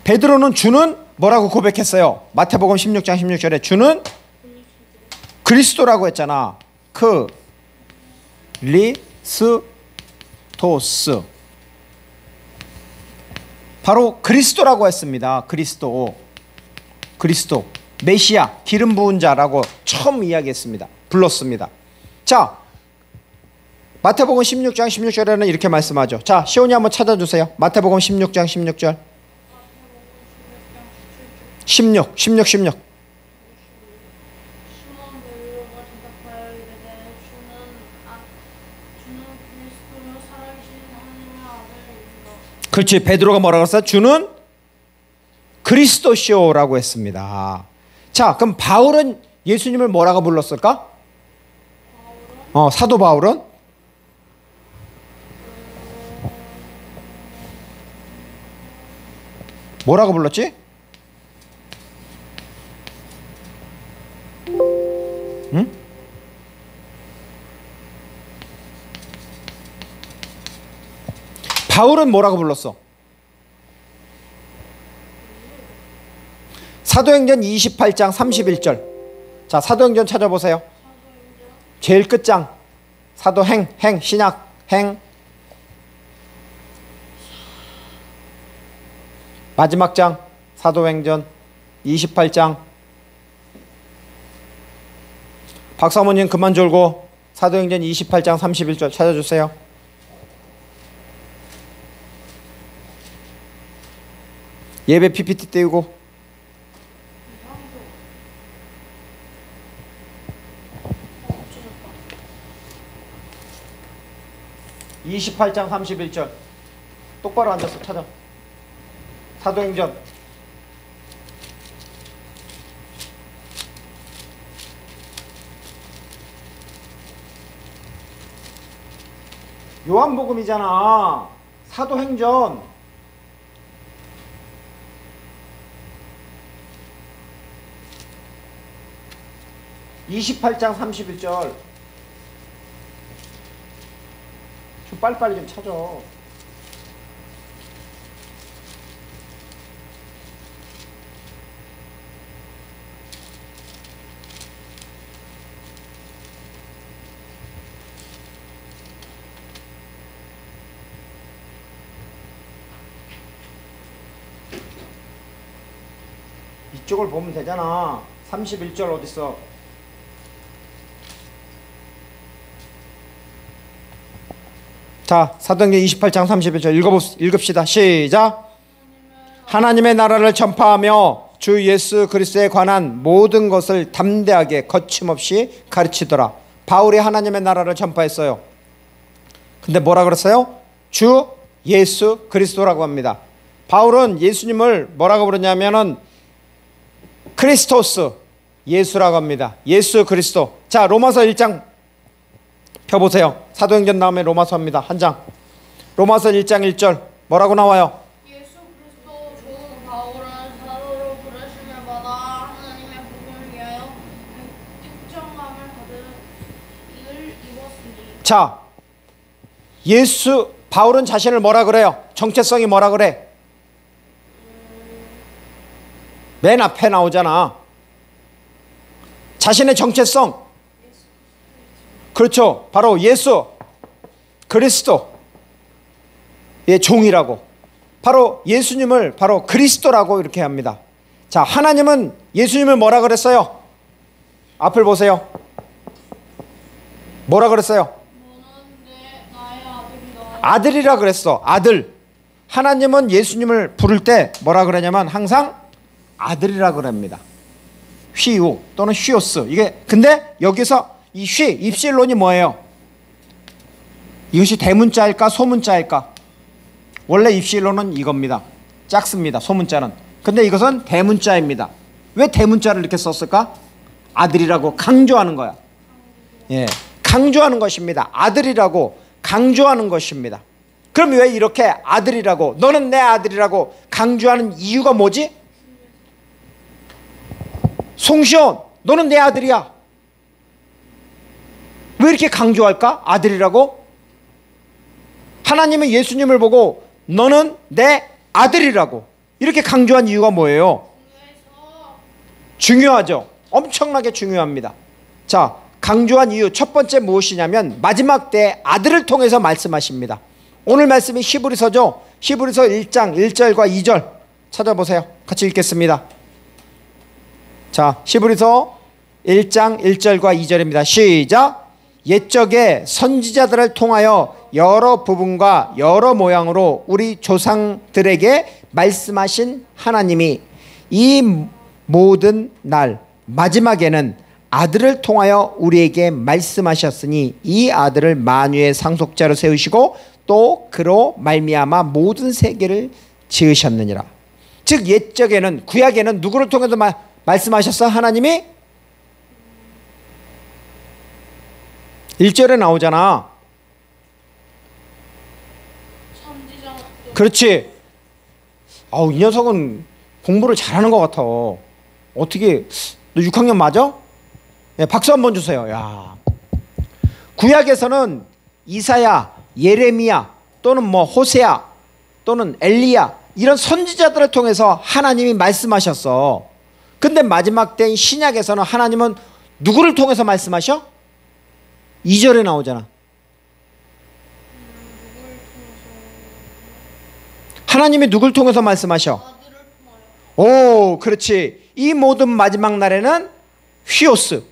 베드로는 주는 뭐라고 고백했어요? 마태복음 16장 16절에 주는 그리스도라고 했잖아. 크리스토스. 바로 그리스도라고 했습니다. 그리스도. 메시아, 기름 부은 자라고 처음 이야기했습니다. 불렀습니다. 자, 마태복음 16장 16절에는 이렇게 말씀하죠. 자, 시온이 한번 찾아주세요. 마태복음 16장 16절. 16. 시몬 베드로가 대답하여 이르되 주는 그리스도요 살아계신 하나님의 아들이시라. 그렇지. 베드로가 뭐라고 했어? 주는 그리스도시오라고 했습니다. 자, 그럼 바울은 예수님을 뭐라고 불렀을까? 사도 바울은? 뭐라고 불렀지? 응? 바울은 뭐라고 불렀어? 사도행전 28장 31절. 자, 사도행전 찾아보세요. 제일 끝장. 사도행, 신약, 행. 마지막 장. 사도행전 28장. 박사모님 그만 졸고 사도행전 28장 31절 찾아주세요. 예배 PPT 띄우고. 어, 28장 31절. 똑바로 앉아서 찾아. 사도행전. 요한복음이잖아. 사도행전. (28장 31절) 좀 빨리빨리 좀 찾아. 이쪽을 보면 되잖아. 31절 어딨어? 자, 사도행전 28장 31절 읽읍시다. 시작. 하나님의 나라를 전파하며 주 예수 그리스도에 관한 모든 것을 담대하게 거침없이 가르치더라. 바울이 하나님의 나라를 전파했어요. 근데 뭐라 그랬어요? 주 예수 그리스도라고 합니다. 바울은 예수님을 뭐라고 부르냐면은 크리스토스, 예수라고 합니다. 예수 그리스도. 자, 로마서 1장 펴보세요. 사도행전 다음에 로마서 합니다. 한 장. 로마서 1장 1절 뭐라고 나와요? 예수 그리스도 주 바울은 사도로 부르심을 받아 하나님의 복음을 위하여 택정함을 받을 일을 입었으니. 자, 바울은 자신을 뭐라 그래요? 정체성이 뭐라 그래? 맨 앞에 나오잖아. 자신의 정체성. 그렇죠. 바로 예수 그리스도의 종이라고. 바로 예수님을 바로 그리스도라고 이렇게 합니다. 자, 하나님은 예수님을 뭐라 그랬어요? 앞을 보세요. 뭐라 그랬어요? 나의 아들이다. 아들이라 그랬어. 아들. 하나님은 예수님을 부를 때 뭐라 그러냐면 항상 아들이라 그럽니다. 휘우 또는 휘오스. 이게 근데 여기서 이 입실론이 뭐예요? 이것이 대문자일까 소문자일까? 원래 입실론은 이겁니다. 작습니다. 소문자는. 근데 이것은 대문자입니다. 왜 대문자를 이렇게 썼을까? 아들이라고 강조하는 거야. 예, 강조하는 것입니다. 아들이라고 강조하는 것입니다. 그럼 왜 이렇게 아들이라고, 너는 내 아들이라고 강조하는 이유가 뭐지? 송시온, 너는 내 아들이야. 왜 이렇게 강조할까? 아들이라고? 하나님은 예수님을 보고 너는 내 아들이라고 이렇게 강조한 이유가 뭐예요? 중요하죠. 엄청나게 중요합니다. 자, 강조한 이유 첫 번째 무엇이냐면 마지막 때 아들을 통해서 말씀하십니다. 오늘 말씀이 히브리서죠. 히브리서 1장 1절과 2절 찾아보세요. 같이 읽겠습니다. 자, 히브리서 1장 1절과 2절입니다. 시작. 옛적에 선지자들을 통하여 여러 부분과 여러 모양으로 우리 조상들에게 말씀하신 하나님이 이 모든 날 마지막에는 아들을 통하여 우리에게 말씀하셨으니 이 아들을 만유의 상속자로 세우시고 또 그로 말미암아 모든 세계를 지으셨느니라. 즉 옛적에는, 구약에는 누구를 통해서 말씀하셨어? 하나님이 1절에 나오잖아. 그렇지. 아우, 이 녀석은 공부를 잘하는 것 같아. 어떻게, 너 6학년 맞아? 네, 박수 한번 주세요. 야, 구약에서는 이사야, 예레미야 또는 뭐 호세야 또는 엘리야 이런 선지자들을 통해서 하나님이 말씀하셨어. 근데 마지막 때인 신약에서는 하나님은 누구를 통해서 말씀하셔? 2절에 나오잖아. 하나님이 누굴 통해서 말씀하셔? 오, 그렇지. 이 모든 마지막 날에는 휘오스,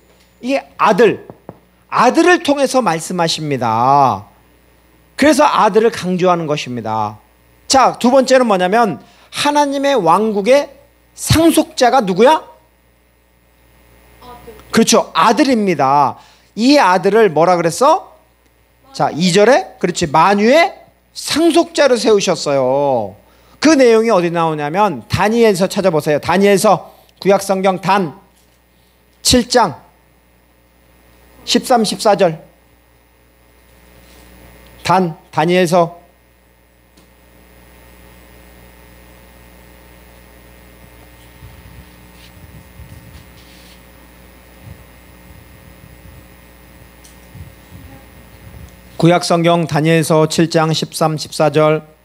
이 아들을 통해서 말씀하십니다. 그래서 아들을 강조하는 것입니다. 자, 두 번째는 뭐냐면 하나님의 왕국의 상속자가 누구야? 그렇죠. 아들입니다. 이 아들을 뭐라 그랬어? 자, 2절에 그렇지, 만유의 상속자로 세우셨어요. 그 내용이 어디 나오냐면 다니엘서 찾아보세요. 다니엘서 구약성경 단 7장 13, 14절. 다니엘서 구약성경 다니엘서 7장 13, 14절.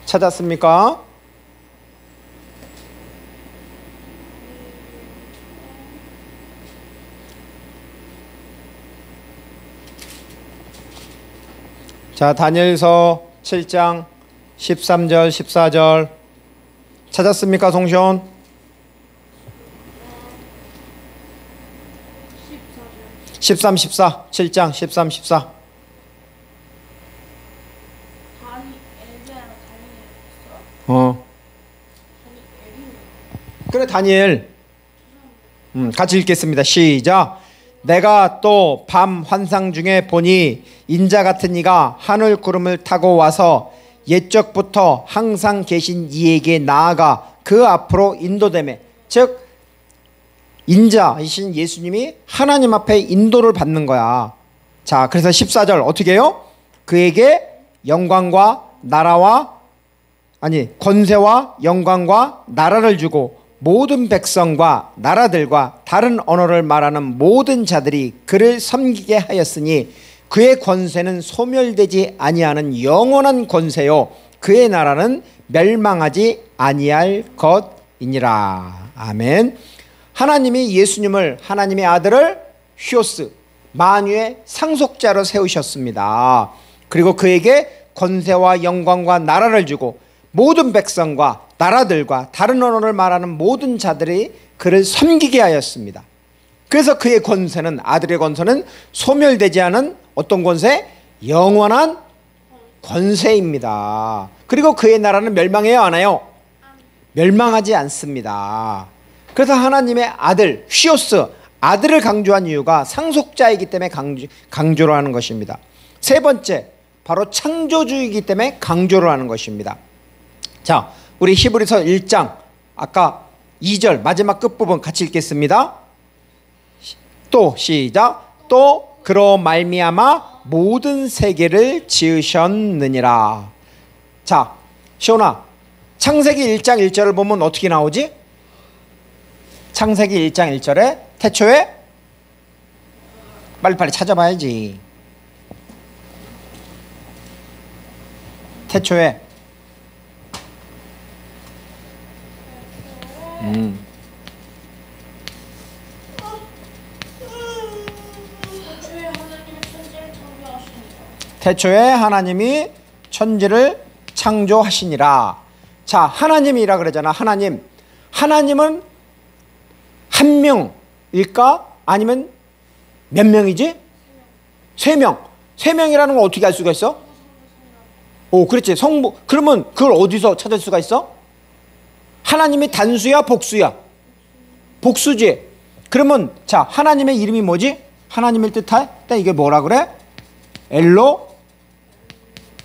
찾았습니까? 자, 다니엘서 7장 13절 14절 찾았습니까, 송시온? 13, 14 7장 13, 14. 그래, 다니엘. 같이 읽겠습니다. 시작. 내가 또 밤 환상 중에 보니 인자 같은 이가 하늘 구름을 타고 와서 옛적부터 항상 계신 이에게 나아가 그 앞으로 인도되매. 즉 인자이신 예수님이 하나님 앞에 인도를 받는 거야. 자, 그래서 14절 어떻게 해요? 그에게 영광과 나라와 권세와 영광과 나라를 주고 모든 백성과 나라들과 다른 언어를 말하는 모든 자들이 그를 섬기게 하였으니 그의 권세는 소멸되지 아니하는 영원한 권세요 그의 나라는 멸망하지 아니할 것이니라. 아멘. 하나님이 예수님을, 하나님의 아들을 휘오스, 만유의 상속자로 세우셨습니다. 그리고 그에게 권세와 영광과 나라를 주고 모든 백성과 나라들과 다른 언어를 말하는 모든 자들이 그를 섬기게 하였습니다. 그래서 그의 권세는, 아들의 권세는 소멸되지 않은 어떤 권세? 영원한 권세입니다. 그리고 그의 나라는 멸망해요, 안 해요? 멸망하지 않습니다. 그래서 하나님의 아들, 휘오스, 아들을 강조한 이유가 상속자이기 때문에 강조를 하는 것입니다. 세 번째, 바로 창조주의이기 때문에 강조를 하는 것입니다. 자, 우리 히브리서 1장 아까 2절 마지막 끝부분 같이 읽겠습니다. 또 시작. 또 그로 말미암아 모든 세계를 지으셨느니라. 자, 시온아, 창세기 1장 1절을 보면 어떻게 나오지? 창세기 1장 1절에 태초에 빨리빨리 찾아봐야지. 태초에 태초에 하나님이 천지를 창조하시니라. 자, 하나님이라 그러잖아. 하나님은 한 명일까? 아니면 몇 명이지? 세 명이라는 걸 어떻게 알 수가 있어? 오, 그렇지. 성부. 그러면 그걸 어디서 찾을 수가 있어? 하나님이 단수야, 복수야? 복수지. 그러면 자, 하나님의 이름이 뭐지? 하나님을 뜻할 때 이게 뭐라 그래?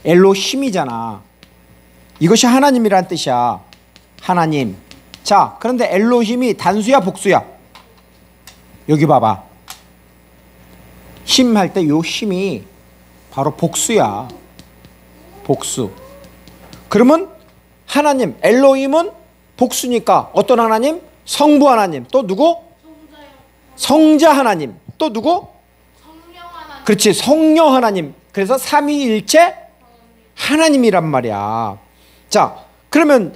엘로힘이잖아. 이것이 하나님이란 뜻이야. 하나님. 자, 그런데 엘로힘이 단수야, 복수야? 여기 봐봐. 힘 할 때 요 힘이 바로 복수야. 복수. 그러면 하나님, 엘로힘은 복수니까 어떤 하나님? 성부 하나님. 또 누구? 성자 하나님. 또 누구? 성령 하나님. 그렇지, 성령 하나님. 그래서 삼위일체 하나님이란 말이야. 자, 그러면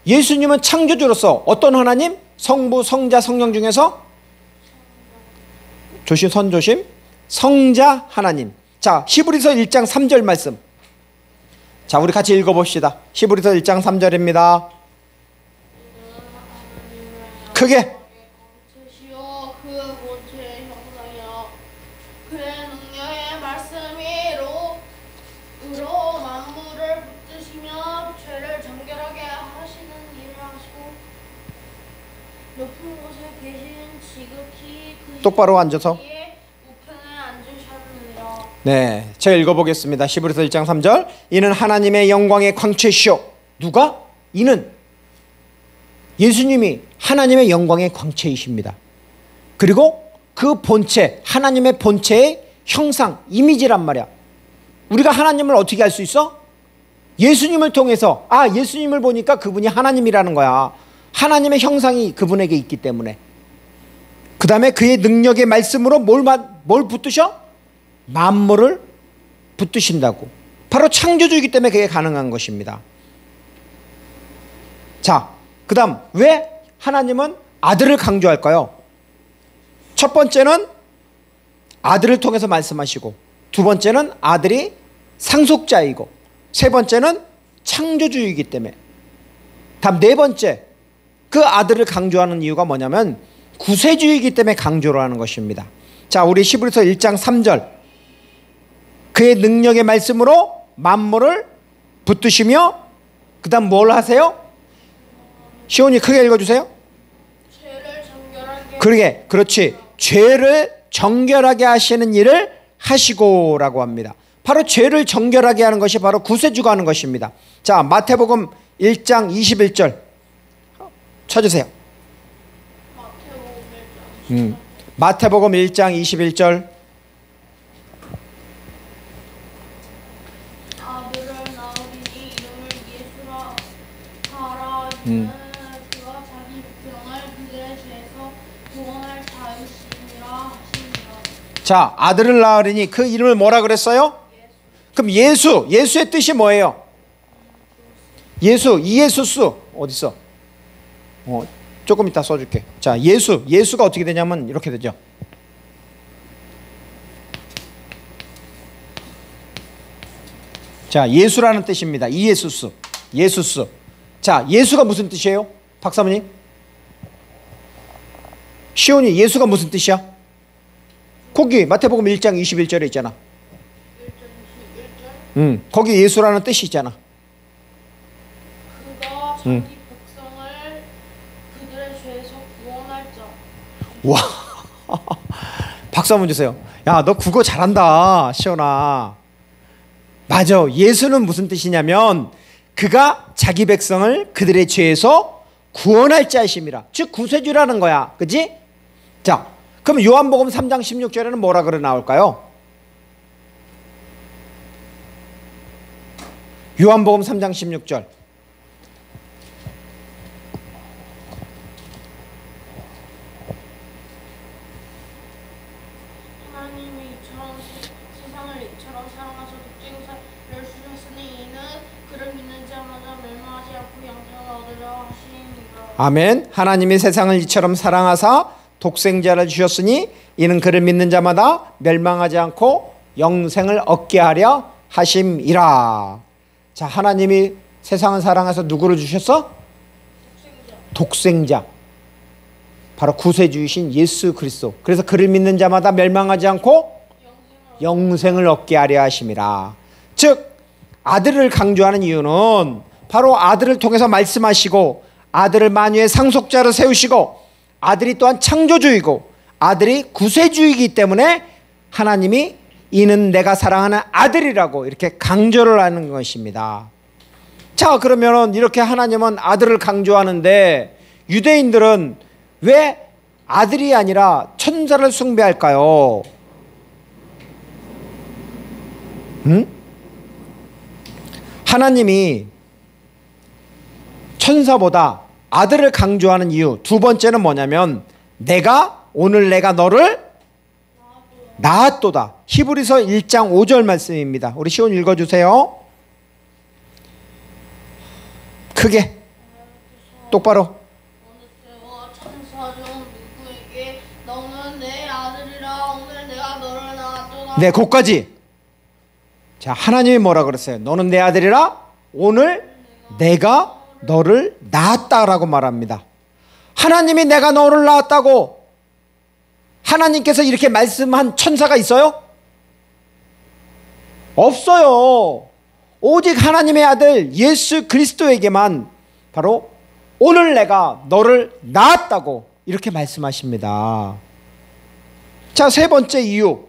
예수님은 창조주로서 어떤 하나님? 성부, 성자, 성령 중에서 조심, 성자 하나님. 자, 히브리서 1장 3절 말씀. 자, 우리 같이 읽어봅시다. 히브리서 1장 3절입니다. 크게. 주시오 그 본체의 형상이여 그의 능력의 말씀으로 만물을 붙드시며 죄를 정결하게 하시는 일을 하시고 높은 곳에 계신 지극히 그 똑바로 앉아서. 우편에 앉으셨느니라. 네, 제가 읽어보겠습니다. 히브리서 1장 3절. 이는 하나님의 영광의 광채시오. 누가? 이는 예수님이 하나님의 영광의 광채이십니다. 그리고 그 본체, 하나님의 본체의 형상, 이미지란 말이야. 우리가 하나님을 어떻게 알 수 있어? 예수님을 통해서. 아, 예수님을 보니까 그분이 하나님이라는 거야. 하나님의 형상이 그분에게 있기 때문에. 그 다음에 그의 능력의 말씀으로 뭘 붙드셔? 만물을 붙드신다고. 바로 창조주이기 때문에 그게 가능한 것입니다. 자, 그 다음 왜 하나님은 아들을 강조할까요? 첫 번째는 아들을 통해서 말씀하시고, 두 번째는 아들이 상속자이고, 세 번째는 창조주이기 때문에. 다음 네 번째, 그 아들을 강조하는 이유가 뭐냐면 구세주이기 때문에 강조를 하는 것입니다. 자, 우리 히브리서 1장 3절. 그의 능력의 말씀으로 만물을 붙드시며, 그 다음 뭘 하세요? 시온이 크게 읽어주세요. 죄를 정결하게. 그러게, 그렇지. 죄를 정결하게 하시는 일을 하시고라고 합니다. 바로 죄를 정결하게 하는 것이 바로 구세주가 하는 것입니다. 자, 마태복음 1장 21절 쳐주세요. 마태복음 1장 21절. 아들을 낳으리니 이름을 예수라 하라. 이는 그가 자기 백성을 그들의 죄에서 구원할 자유시니라 하시니라. 자, 아들을 낳으리니 그 이름을 뭐라 그랬어요? 그럼 예수의 뜻이 뭐예요? 이예수스 어디 있어? 조금 이따 써줄게. 자, 예수가 어떻게 되냐면 이렇게 되죠. 자, 예수라는 뜻입니다. 이예수스, 예수스. 자, 예수가 무슨 뜻이에요? 박사모님? 시온이 예수가 무슨 뜻이야? 거기 마태복음 1장 21절에 있잖아. 거기 예수라는 뜻이 있잖아. 그가 자기 백성을 그들의 죄에서 구원할 자. 와, 박수 한번 주세요. 야, 너 국어 잘한다, 시온아. 맞아. 예수는 무슨 뜻이냐면 그가 자기 백성을 그들의 죄에서 구원할 자이심이라. 즉 구세주라는 거야. 그지? 자, 그럼 요한복음 3장 16절에는 뭐라 그래 나올까요? 요한복음 3장 16절. 하나님이 세상을 이처럼 사랑하사 독생자를 주셨으니 이는 그를 믿는 자마다 멸망하지 않고 영생을 얻으려 하심이라. 아멘. 하나님이 세상을 이처럼 사랑하사 독생자를 주셨으니 이는 그를 믿는 자마다 멸망하지 않고 영생을 얻게 하려 하심이라. 자, 하나님이 세상을 사랑해서 누구를 주셨어? 독생자. 바로 구세주이신 예수 그리스도. 그래서 그를 믿는 자마다 멸망하지 않고 영생을 얻게 하려 하심이라. 즉 아들을 강조하는 이유는 바로 아들을 통해서 말씀하시고 아들을 만유의 상속자로 세우시고 아들이 또한 창조주이고 아들이 구세주이기 때문에 하나님이 이는 내가 사랑하는 아들이라고 이렇게 강조를 하는 것입니다. 자, 그러면 이렇게 하나님은 아들을 강조하는데 유대인들은 왜 아들이 아니라 천사를 숭배할까요? 하나님이 천사보다 아들을 강조하는 이유 두 번째는 뭐냐면 오늘 내가 너를 낳았도다. 히브리서 1장 5절 말씀입니다. 우리 시온 읽어주세요. 크게 똑바로. 어느새와 천사 중 누구에게 너는 내 아들이라 오늘 내가 너를 낳았도다. 네, 거기까지. 자, 하나님이 뭐라 그랬어요? 너는 내 아들이라 오늘 내가 너를 낳았다라고 말합니다. 하나님이 내가 너를 낳았다고 하나님께서 이렇게 말씀한 천사가 있어요? 없어요. 오직 하나님의 아들 예수 그리스도에게만 바로 오늘 내가 너를 낳았다고 이렇게 말씀하십니다. 자, 세 번째 이유,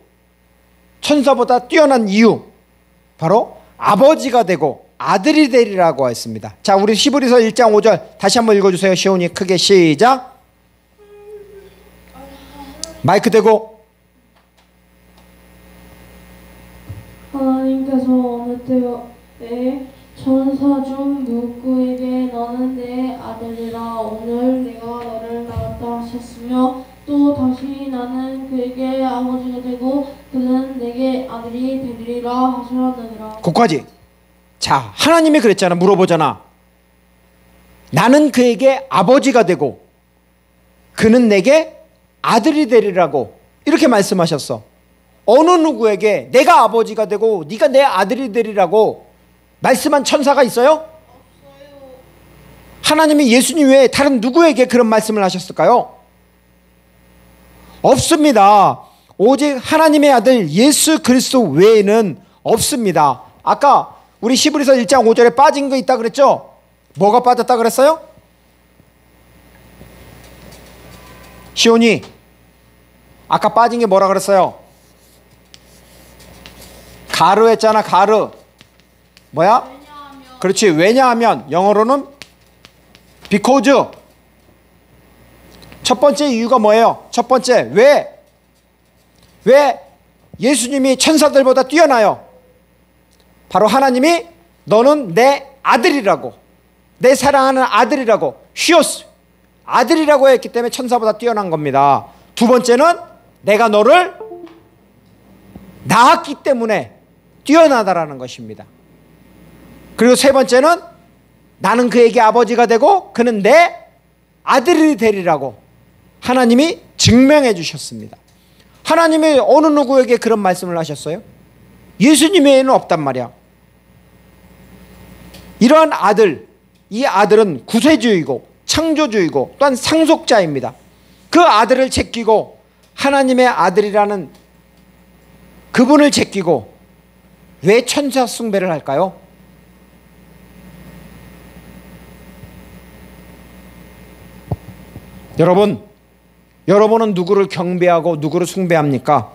천사보다 뛰어난 이유, 바로 아버지가 되고 아들이 되리라고 했습니다. 자, 우리 히브리서 1장 5절 다시 한번 읽어주세요. 시온이 크게 시작. 마이크 대고. 하나님께서 어느 때에 천사 중 누구에게 너는 내 아들이라 오늘 내가 너를 낳았다 하셨으며 또 다시 나는 그에게 아버지가 되고 그는 내게 아들이 되리라 하셨느니라. 거기까지. 자, 하나님이 그랬잖아. 물어보잖아. 나는 그에게 아버지가 되고 그는 내게 아들이 되리라고 이렇게 말씀하셨어. 어느 누구에게 내가 아버지가 되고 네가 내 아들이 되리라고 말씀한 천사가 있어요? 없어요. 하나님이 예수님 외에 다른 누구에게 그런 말씀을 하셨을까요? 없습니다. 오직 하나님의 아들 예수 그리스도 외에는 없습니다. 아까 우리 히브리서 1장 5절에 빠진 거 있다 그랬죠? 뭐가 빠졌다 그랬어요? 시온이 아까 빠진 게 뭐라 그랬어요? 가르 했잖아. 가르. 뭐야? 왜냐하면 그렇지. 왜냐하면 영어로는 because. 첫 번째 이유가 뭐예요? 첫 번째, 왜 예수님이 천사들보다 뛰어나요? 바로 하나님이 너는 내 아들이라고, 내 사랑하는 아들이라고, 히오스 아들이라고 했기 때문에 천사보다 뛰어난 겁니다. 두 번째는 내가 너를 낳았기 때문에 뛰어나다라는 것입니다. 그리고 세 번째는 나는 그에게 아버지가 되고 그는 내 아들이 되리라고 하나님이 증명해 주셨습니다. 하나님이 어느 누구에게 그런 말씀을 하셨어요? 예수님 외에는 없단 말이야. 이러한 아들, 이 아들은 구세주이고 창조주이고 또한 상속자입니다. 그 아들을 제끼고 하나님의 아들이라는 그분을 제끼고 왜 천사 숭배를 할까요? 여러분은 누구를 경배하고 누구를 숭배합니까?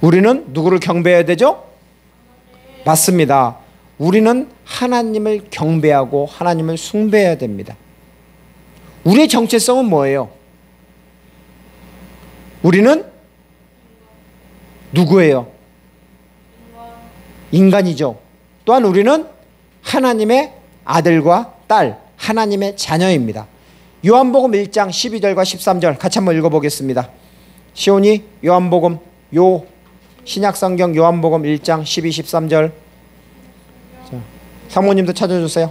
우리는 누구를 경배해야 되죠? 맞습니다. 우리는 하나님을 경배하고 하나님을 숭배해야 됩니다. 우리의 정체성은 뭐예요? 우리는 누구예요? 인간이죠. 또한 우리는 하나님의 아들과 딸, 하나님의 자녀입니다. 요한복음 1장 12절과 13절 같이 한번 읽어보겠습니다. 시온이 요한복음 신약성경 요한복음 1장 12, 13절. 자, 사모님도 찾아주세요.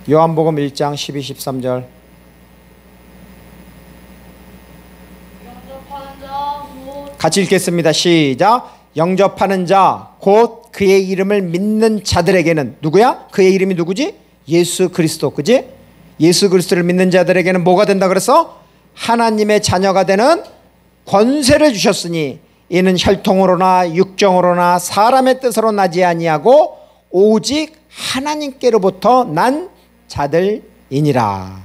요한복음 1장 12, 13절. 같이 읽겠습니다. 시작. 영접하는 자, 곧 그의 이름을 믿는 자들에게는, 누구야? 그의 이름이 누구지? 예수 그리스도, 그지? 예수 그리스도를 믿는 자들에게는 뭐가 된다 그래서? 하나님의 자녀가 되는 권세를 주셨으니 이는 혈통으로나 육정으로나 사람의 뜻으로 나지 아니하고 오직 하나님께로부터 난 자들이니라.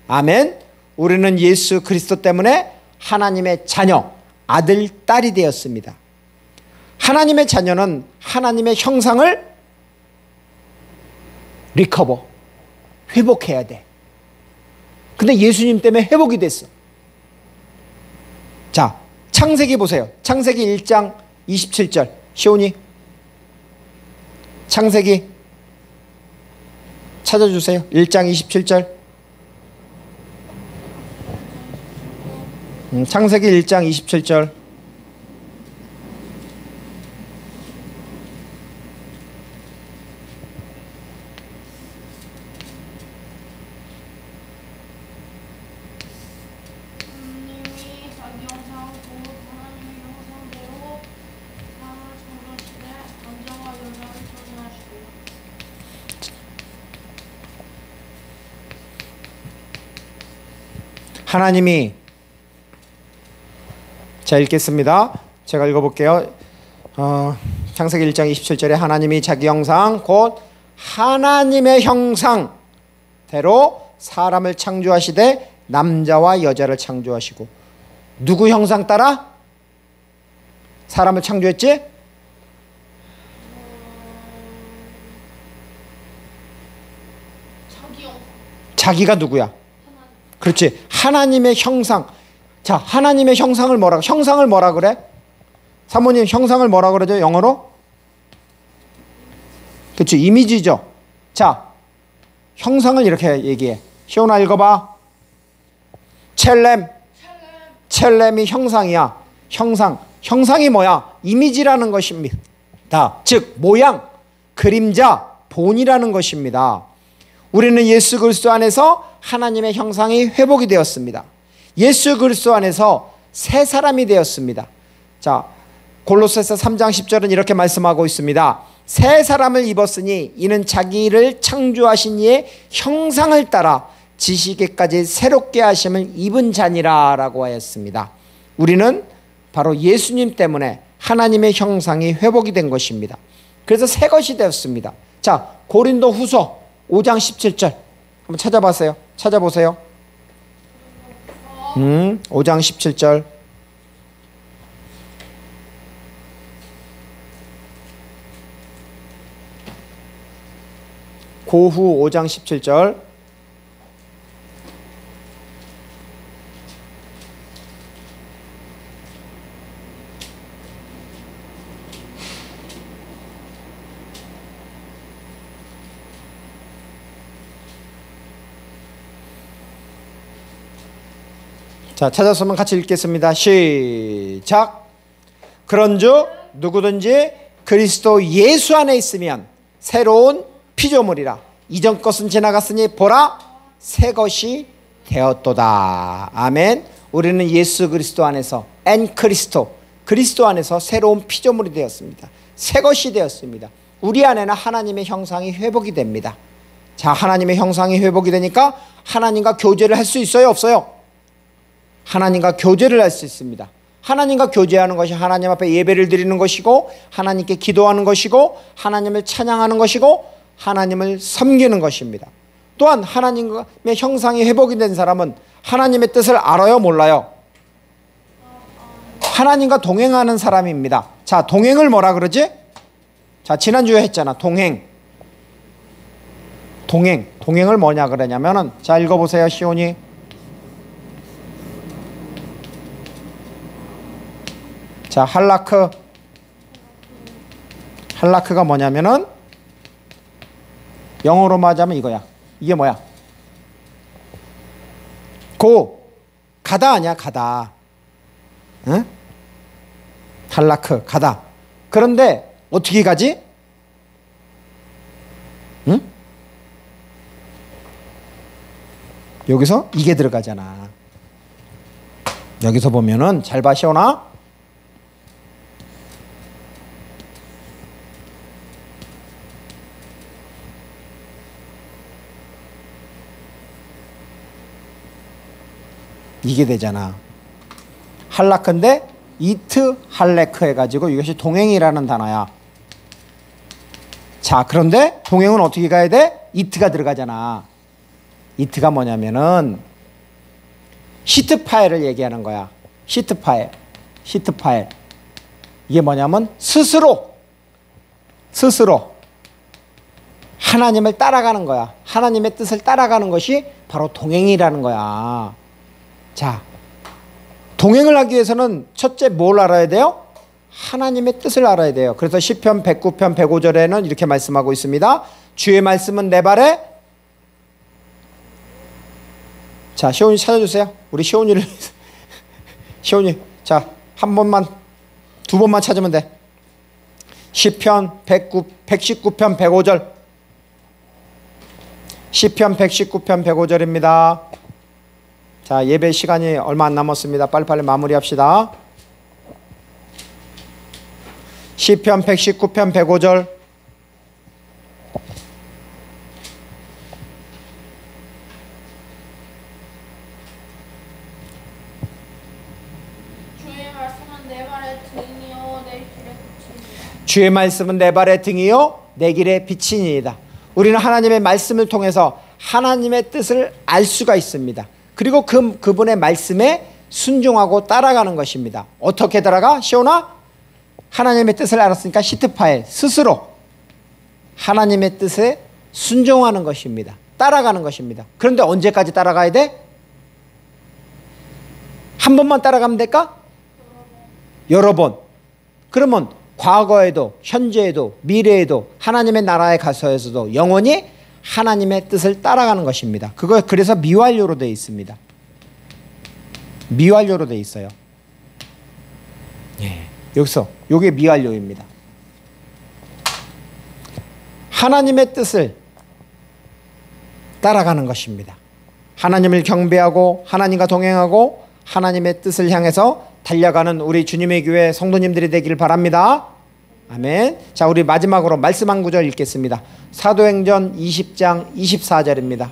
아멘. 우리는 예수 그리스도 때문에 하나님의 자녀, 아들, 딸이 되었습니다. 하나님의 자녀는 하나님의 형상을 리커버, 회복해야 돼. 근데 예수님 때문에 회복이 됐어. 자, 창세기 보세요. 창세기 1장 27절. 시온이 창세기 찾아주세요. 1장 27절. 창세기 1장 27절. 하나님이, 자 읽겠습니다. 제가 읽어볼게요. 창세기 1장 27절에 하나님이 자기 형상 곧 하나님의 형상대로 사람을 창조하시되 남자와 여자를 창조하시고. 누구 형상 따라 사람을 창조했지? 자기가 누구야? 그렇지. 하나님의 형상. 자, 하나님의 형상을 뭐라 그래? 사모님, 형상을 뭐라 그러죠? 영어로? 그렇지. 이미지죠. 자, 형상을 이렇게 얘기해. 시온아 읽어봐. 첼렘이 형상이야. 형상이 뭐야? 이미지라는 것입니다. 즉 모양, 그림자, 본이라는 것입니다. 우리는 예수 그리스도 안에서 하나님의 형상이 회복이 되었습니다. 예수 그리스도 안에서 새 사람이 되었습니다. 자, 골로새서 3장 10절은 이렇게 말씀하고 있습니다. 새 사람을 입었으니 이는 자기를 창조하신 이의 형상을 따라 지시기까지 새롭게 하심을 입은 자니라 라고 하였습니다. 우리는 바로 예수님 때문에 하나님의 형상이 회복이 된 것입니다. 그래서 새 것이 되었습니다. 자, 고린도 후서 5장 17절 한번 찾아보세요. 5장 17절. 고후 5장 17절. 자, 찾았으면 같이 읽겠습니다. 시작. 그런즉 누구든지 그리스도 예수 안에 있으면 새로운 피조물이라. 이전 것은 지나갔으니 보라 새 것이 되었도다. 아멘. 우리는 예수 그리스도 안에서 그리스도 안에서 새로운 피조물이 되었습니다. 새 것이 되었습니다. 우리 안에는 하나님의 형상이 회복이 됩니다. 자, 하나님의 형상이 회복이 되니까 하나님과 교제를 할 수 있어요, 없어요? 하나님과 교제를 할 수 있습니다. 하나님과 교제하는 것이 하나님 앞에 예배를 드리는 것이고, 하나님께 기도하는 것이고, 하나님을 찬양하는 것이고, 하나님을 섬기는 것입니다. 또한 하나님의 형상이 회복이 된 사람은 하나님의 뜻을 알아요, 몰라요? 하나님과 동행하는 사람입니다. 자, 동행을 뭐라 그러지? 자, 지난주에 했잖아. 동행을 뭐냐 그러냐면은, 자, 읽어보세요. 시온이. 자, 할라크가 뭐냐면은, 영어로 말하자면 이거야. 이게 뭐야? 가다 아니야, 가다. 응? 할라크, 가다. 그런데 어떻게 가지? 응? 여기서 이게 들어가잖아. 여기서 보면은, 잘 봐, 시온아. 이게 되잖아. 할라크인데 이트 할레크 해가지고 이것이 동행이라는 단어야. 자, 그런데 동행은 어떻게 가야 돼? 이트가 들어가잖아. 이트가 뭐냐면은 시트 파일을 얘기하는 거야. 시트 파일. 이게 뭐냐면 스스로 하나님을 따라가는 거야. 하나님의 뜻을 따라가는 것이 바로 동행이라는 거야. 자, 동행을 하기 위해서는 첫째 뭘 알아야 돼요? 하나님의 뜻을 알아야 돼요. 그래서 시편 109편 105절에는 이렇게 말씀하고 있습니다. 주의 말씀은 내 발에. 자, 시온이 찾아주세요. 우리 시온이, 자, 한 번만, 두 번만 찾으면 돼. 시편 119편 105절. 시편 119편 105절입니다. 자, 예배 시간이 얼마 안 남았습니다. 빨리빨리 마무리합시다. 시편 119편 105절. 주의 말씀은 내 발의 등이요 내 길의 빛이니이다. 주의 말씀은 내 발의 등이요 내 길의 빛이니이다. 우리는 하나님의 말씀을 통해서 하나님의 뜻을 알 수가 있습니다. 그리고 그분의 말씀에 순종하고 따라가는 것입니다. 어떻게 따라가? 시온아? 하나님의 뜻을 알았으니까 시트파일 스스로 하나님의 뜻에 순종하는 것입니다. 따라가는 것입니다. 그런데 언제까지 따라가야 돼? 한 번만 따라가면 될까? 여러 번. 그러면 과거에도 현재에도 미래에도 하나님의 나라에 가서에서도 영원히 하나님의 뜻을 따라가는 것입니다. 그래서 미완료로 되어 있습니다. 미완료로 되어 있어요. 예, 여기서 이게 미완료입니다. 하나님의 뜻을 따라가는 것입니다. 하나님을 경배하고 하나님과 동행하고 하나님의 뜻을 향해서 달려가는 우리 주님의 교회 성도님들이 되길 바랍니다. 아멘. 자, 우리 마지막으로 말씀 한 구절 읽겠습니다. 사도행전 20장 24절입니다.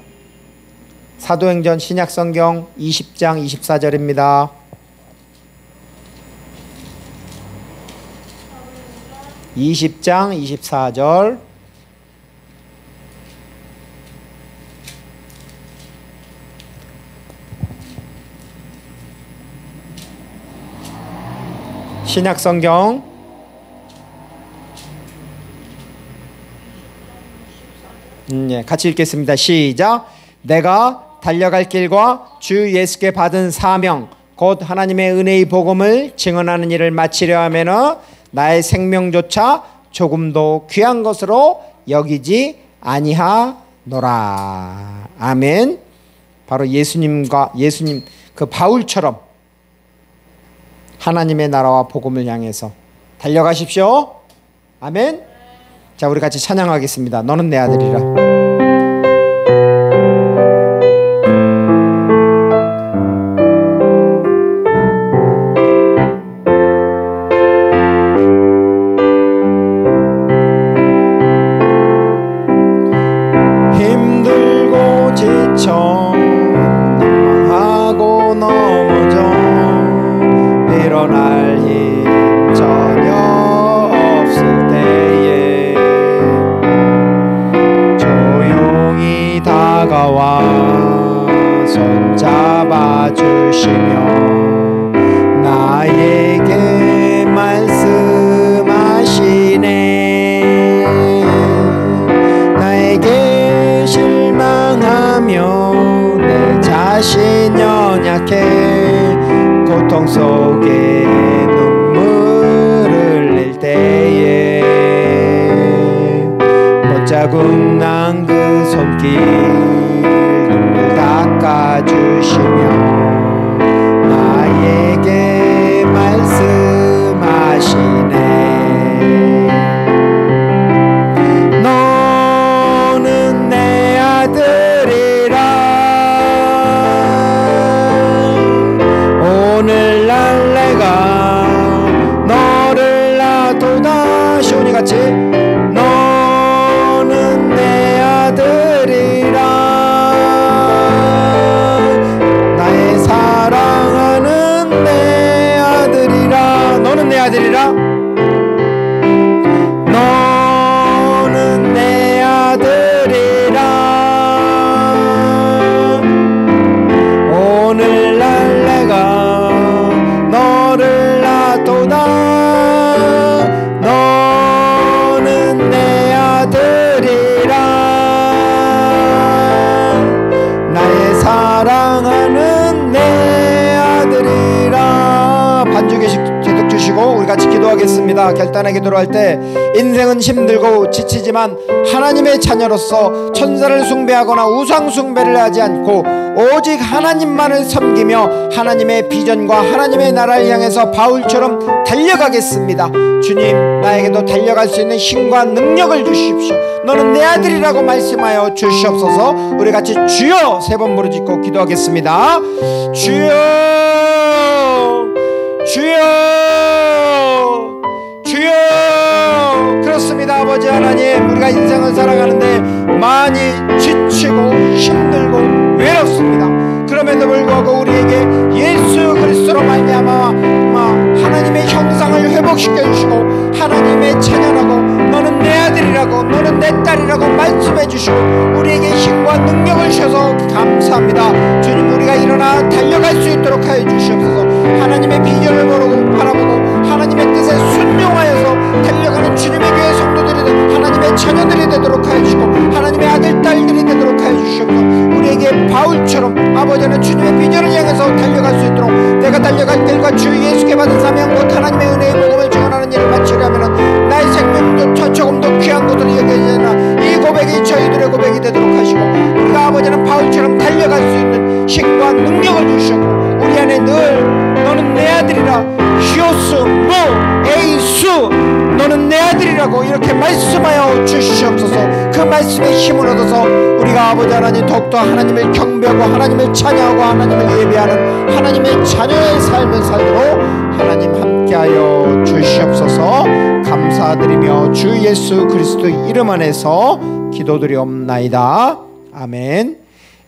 사도행전 신약성경 20장 24절입니다. 20장 24절. 신약성경 예, 같이 읽겠습니다. 시작. 내가 달려갈 길과 주 예수께 받은 사명 곧 하나님의 은혜의 복음을 증언하는 일을 마치려 하면은 나의 생명조차 조금도 귀한 것으로 여기지 아니하노라. 아멘. 바로 예수님 그 바울처럼 하나님의 나라와 복음을 향해서 달려가십시오. 아멘. 자, 우리 같이 찬양하겠습니다. 너는 내 아들이라. 힘들고 지쳐 낙망하고 넘어져 일어날 힘 전혀 없을 때에 조용히 다가와 손 잡아주시며 나에게 눈물 닦아주시며 나에게 말씀하시네. 너는 내 아들이라. 오늘날 내가 너를 놔두다. 시온이 같이. 너는 내 아들이라. 나의 사랑하는 내 아들이라. 너는 내 아들이라. 너는 내 아들이라. 오늘날 내가 너를 놔두다. 너는 내 아들이라. 나의 사랑하는 내 아들이라. 반주 계속 주시고 우리 같이 기도하겠습니다. 결단의 기도를 할 때 인생은 힘들고 지치지만 하나님의 자녀로서 천사를 숭배하거나 우상 숭배를 하지 않고 오직 하나님만을 섬기며 하나님의 비전과 하나님의 나라를 향해서 바울처럼 달려가겠습니다. 주님, 나에게도 달려갈 수 있는 힘과 능력을 주십시오. 너는 내 아들이라고 말씀하여 주시옵소서. 우리 같이 주여 세 번 부르짖고 기도하겠습니다. 주여, 주여, 주여. 그렇습니다. 아버지 하나님, 우리가 인생을 살아가는데 많이 지치고 힘들고 외롭습니다. 그럼에도 불구하고 우리에게 예수 그리스도로 말미암아 하나님의 형상을 회복시켜 주시고 하나님의 자녀라고 너는 내 아들이라고 너는 내 딸이라고 말씀해 주시고 우리에게 힘과 능력을 주셔서 감사합니다. 주님, 우리가 일어나 달려갈 수 있도록 하여 주시옵소서. 하나님의 비전을 모르고 바라보고 하나님의 뜻에 순종하여서 달려가는 주님의 교회 성도들이 하나님의 자녀들이 되도록 하여 주시고 하나님의 아들 딸들이 되도록 하여 주시옵소서. 우리에게 바울처럼 아버지는 주님의 비전을 향해서 달려갈 수 있도록 내가 달려갈 길과 주 예수께 받은 사명 곧 하나님의 은혜의 복음을 증언하는 일을 마치려면 나의 생명조차 조금 더 귀한 것으로 여겨지나 이 고백이 저희들의 고백이 되도록 하시고 우리가 아버지는 바울처럼 달려갈 수 있는 힘과 능력을 주시고 우리 안에 늘 너는 내 아들이라 히오스 모 에이수 너는 내 아들이라고 이렇게 말씀하여 주시옵소서. 그 말씀의 힘을 얻어서 우리가 아버지 하나님 더욱더 하나님을 경배하고 하나님을 찬양하고 하나님을 예배하는 하나님의 자녀의 삶을 살도록 하나님 함께하여 주시옵소서. 감사드리며 주 예수 그리스도의 이름 안에서 기도드리옵나이다. 아멘.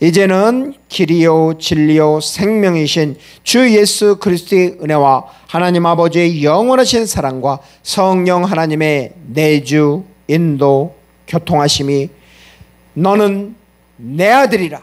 이제는 길이요 진리요 생명이신 주 예수 그리스도의 은혜와 하나님 아버지의 영원하신 사랑과 성령 하나님의 내주 인도 교통하심이 너는 내 아들이라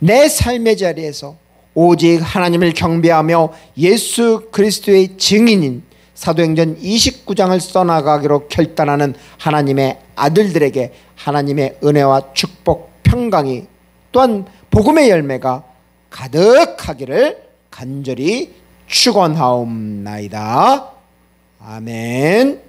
내 삶의 자리에서 오직 하나님을 경배하며 예수 그리스도의 증인인 사도행전 29장을 써나가기로 결단하는 하나님의 아들들에게 하나님의 은혜와 축복 평강이 또한 복음의 열매가 가득하기를 간절히 축원하옵나이다. 아멘.